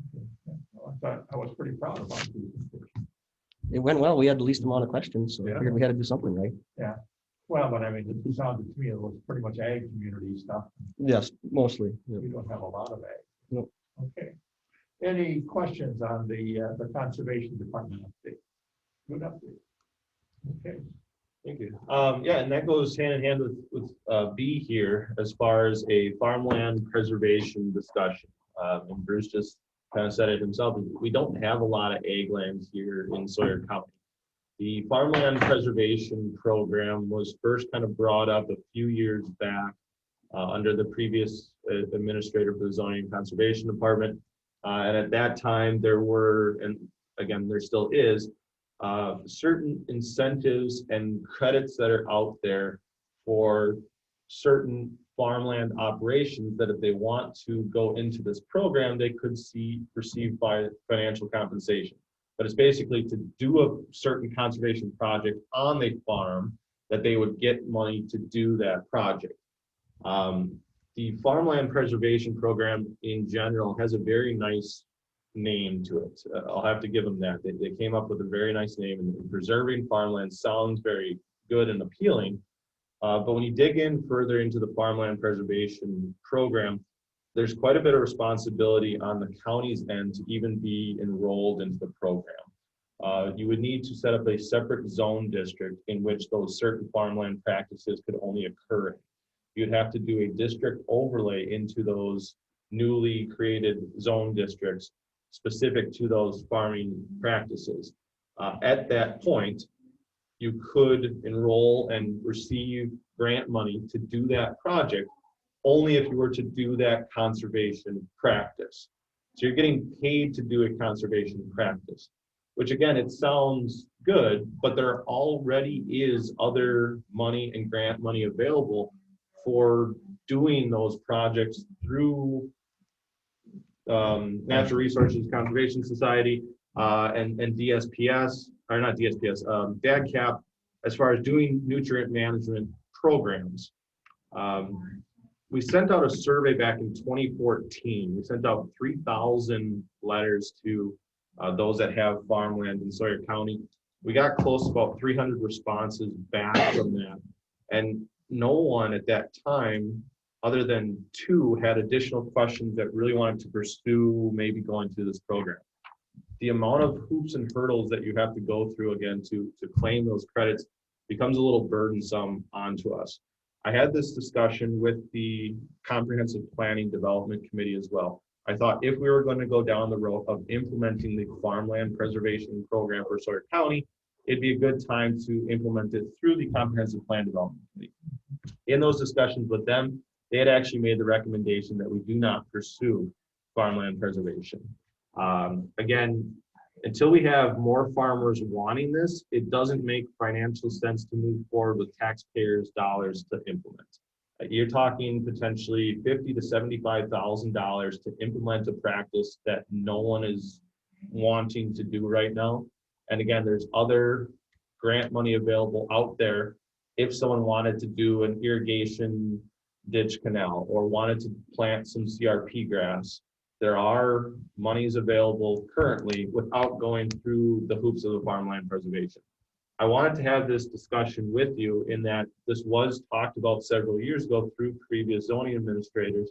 A: I thought I was pretty proud of our presentation.
K: It went well. We had the least amount of questions, so I figured we had to do something right.
A: Yeah. Well, but I mean, it sounded to me it was pretty much ag community stuff.
K: Yes, mostly. Yep.
A: We don't have a lot of ag.
K: Nope.
A: Okay. Any questions on the conservation department update? Good update. Okay.
C: Thank you. Yeah, and that goes hand in hand with B here as far as a farmland preservation discussion. And Bruce just kind of said it himself. We don't have a lot of ag lands here in Sawyer County. The Farmland Preservation Program was first kind of brought up a few years back under the previous administrator for the Zoning and Conservation Department. And at that time, there were, and again, there still is, certain incentives and credits that are out there for certain farmland operations that if they want to go into this program, they could receive financial compensation. But it's basically to do a certain conservation project on the farm that they would get money to do that project. The Farmland Preservation Program in general has a very nice name to it. I'll have to give them that. They came up with a very nice name, and preserving farmland sounds very good and appealing. But when you dig in further into the Farmland Preservation Program, there's quite a bit of responsibility on the county's end to even be enrolled into the program. You would need to set up a separate zone district in which those certain farmland practices could only occur in. You'd have to do a district overlay into those newly created zone districts specific to those farming practices. At that point, you could enroll and receive grant money to do that project only if you were to do that conservation practice. So you're getting paid to do a conservation practice, which again, it sounds good, but there already is other money and grant money available for doing those projects through Natural Resources Conservation Society and DSPS, or not DSPS, DADCAP, as far as doing nutrient management programs. We sent out a survey back in 2014. We sent out 3,000 letters to those that have farmland in Sawyer County. We got close to about 300 responses back from that. And no one at that time, other than 2, had additional questions that really wanted to pursue maybe going through this program. The amount of hoops and hurdles that you have to go through again to claim those credits becomes a little burdensome onto us. I had this discussion with the Comprehensive Planning Development Committee as well. I thought if we were going to go down the road of implementing the Farmland Preservation Program for Sawyer County, it'd be a good time to implement it through the Comprehensive Plan Development Committee. In those discussions with them, they had actually made the recommendation that we do not pursue farmland preservation. Again, until we have more farmers wanting this, it doesn't make financial sense to move forward with taxpayers' dollars to implement. You're talking potentially $50,000 to $75,000 to implement a practice that no one is wanting to do right now. And again, there's other grant money available out there if someone wanted to do an irrigation ditch canal or wanted to plant some CRP grass.
J: there are monies available currently without going through the hoops of the Farmland Preservation. I wanted to have this discussion with you in that this was talked about several years ago through previous zoning administrators,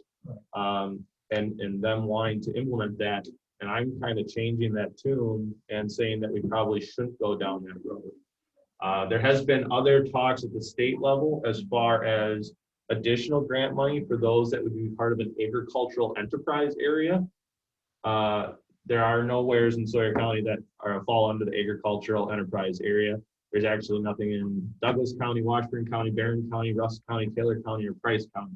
J: and them wanting to implement that. And I'm kind of changing that tune and saying that we probably shouldn't go down that road. There has been other talks at the state level as far as additional grant money for those that would be part of an agricultural enterprise area. There are nowheres in Sawyer County that fall under the agricultural enterprise area. There's actually nothing in Douglas County, Washburn County, Barron County, Russell County, Taylor County, or Price County.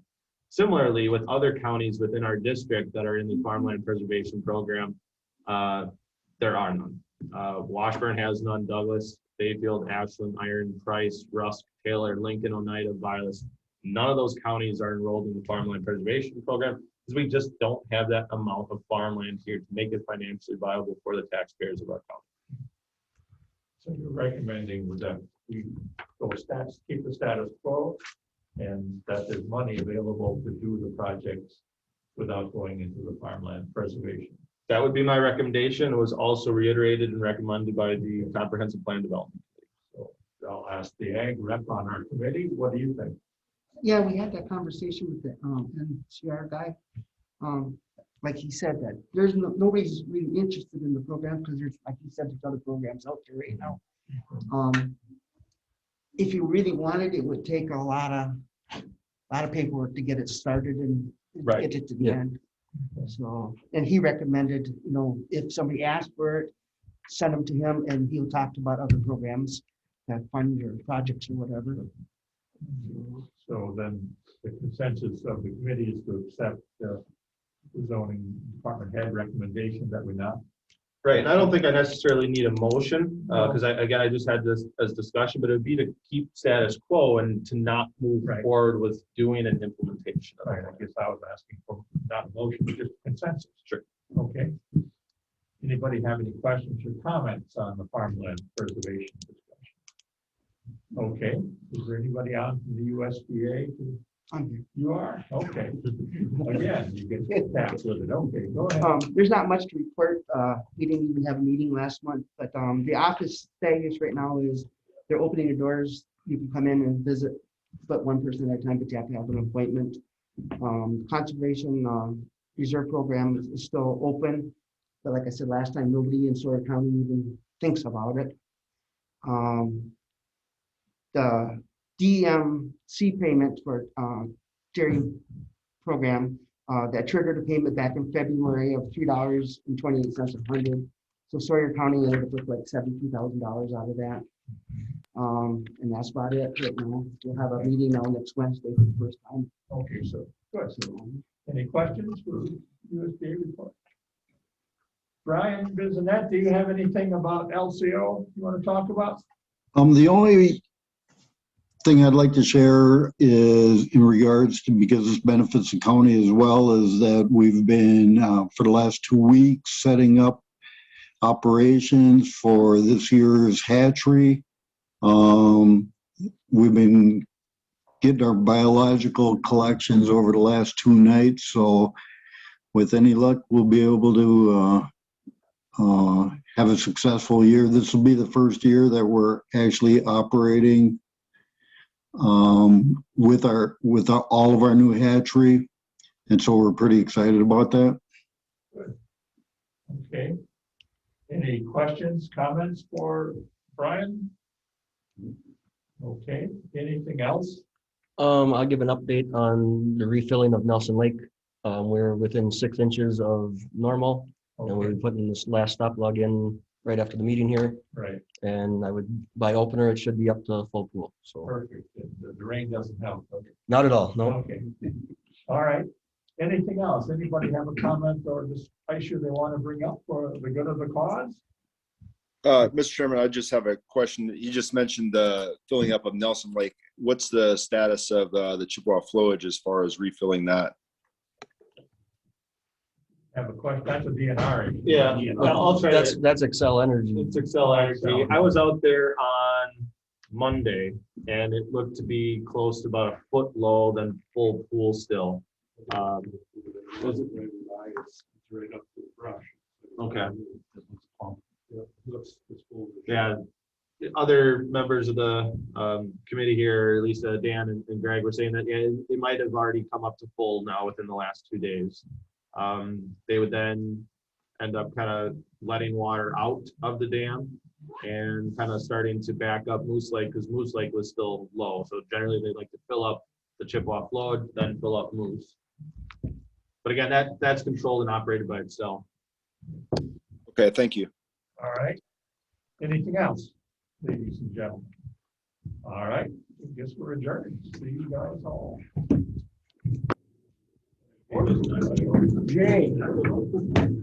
J: Similarly, with other counties within our district that are in the Farmland Preservation Program, there are none. Washburn has none, Douglas, Bayfield, Ashland, Iron, Price, Rusk, Taylor, Lincoln, Oneida, Vilas. None of those counties are enrolled in the Farmland Preservation Program because we just don't have that amount of farmland here to make it financially viable for the taxpayers of our county.
A: So you're recommending that we keep the status quo and that there's money available to do the projects without going into the Farmland Preservation.
J: That would be my recommendation. It was also reiterated and recommended by the Comprehensive Plan Development.
A: So I'll ask the ag rep on our committee. What do you think?
Q: Yeah, we had that conversation with the NCR guy. Like he said, that there's nobody's really interested in the program because there's, like he said, there's other programs out there right now. If you really wanted, it would take a lot of paperwork to get it started and get it to the end. So, and he recommended, if somebody asked for it, send them to him, and he'll talk about other programs that fund your projects or whatever.
A: So then the consensus of the committee is to accept the zoning department head recommendation that we not.
J: Right, and I don't think I necessarily need a motion, because I just had this as discussion, but it would be to keep status quo and to not move forward with doing an implementation.
A: Right, I guess I was asking for not a motion, but just consensus.
J: Sure.
A: Okay. Anybody have any questions or comments on the farmland preservation discussion? Okay, is there anybody on from the USDA?
Q: I'm here.
A: You are? Okay. Again, you get tapped with it. Okay, go ahead.
Q: There's not much to report. We didn't even have a meeting last month, but the office status right now is they're opening the doors. You can come in and visit, but one person at a time, but you have to have an appointment. Conservation Reserve Program is still open, but like I said last time, nobody in Sawyer County even thinks about it. The DMC payment for dairy program that triggered a payment back in February of $3.28 a hundred. So Sawyer County ended up with like $17,000 out of that. And that's about it right now. We'll have a meeting now next Wednesday for the first time.
A: Okay, so good. So, any questions for USDA report? Brian, Bizanet, do you have anything about LCO you want to talk about?
D: The only thing I'd like to share is in regards to, because this benefits the county as well, is that we've been for the last 2 weeks setting up operations for this year's hatchery. We've been getting our biological collections over the last 2 nights, so with any luck we'll be able to have a successful year. This will be the first year that we're actually operating with all of our new hatchery, and so we're pretty excited about that.
A: Good. Okay. Any questions, comments for Brian? Okay. Anything else?
K: I'll give an update on the refilling of Nelson Lake. We're within 6 inches of normal, and we're putting this last stop log in right after the meeting here.
A: Right.
K: And I would, by opener, it should be up to full pool. So
A: Perfect. The rain doesn't help. Okay.
K: not at all. No.
A: Okay. All right. Anything else? Anybody have a comment or this issue they want to bring up for the good of the cause?
N: Mr. Chairman, I just have a question. You just mentioned the filling up of Nelson Lake. What's the status of the Chippewa flowage as far as refilling that?
A: Have a question. That's a DNR.
J: Yeah, I'll try
K: that's Excel Energy.
J: It's Excel Energy. I was out there on Monday, and it looked to be close to about a foot low than full pool still. Was it
L: right up to the brush.
J: Okay.
L: It looks pumped.
I: Yeah, looks- looks cool.
J: Yeah. Other members of the committee here, Lisa, Dan, and Greg were saying that, yeah, it might have already come up to full now within the last 2 days. They would then end up kind of letting water out of the dam and kind of starting to back up Moose Lake, because Moose Lake was still low. So generally they like to fill up the Chippewa flood, then fill up Moose. But again, that's controlled and operated by itself.
N: Okay, thank you.
O: All right. Anything else, ladies and gentlemen? All right, I guess we're adjourned. See you guys all. Jane.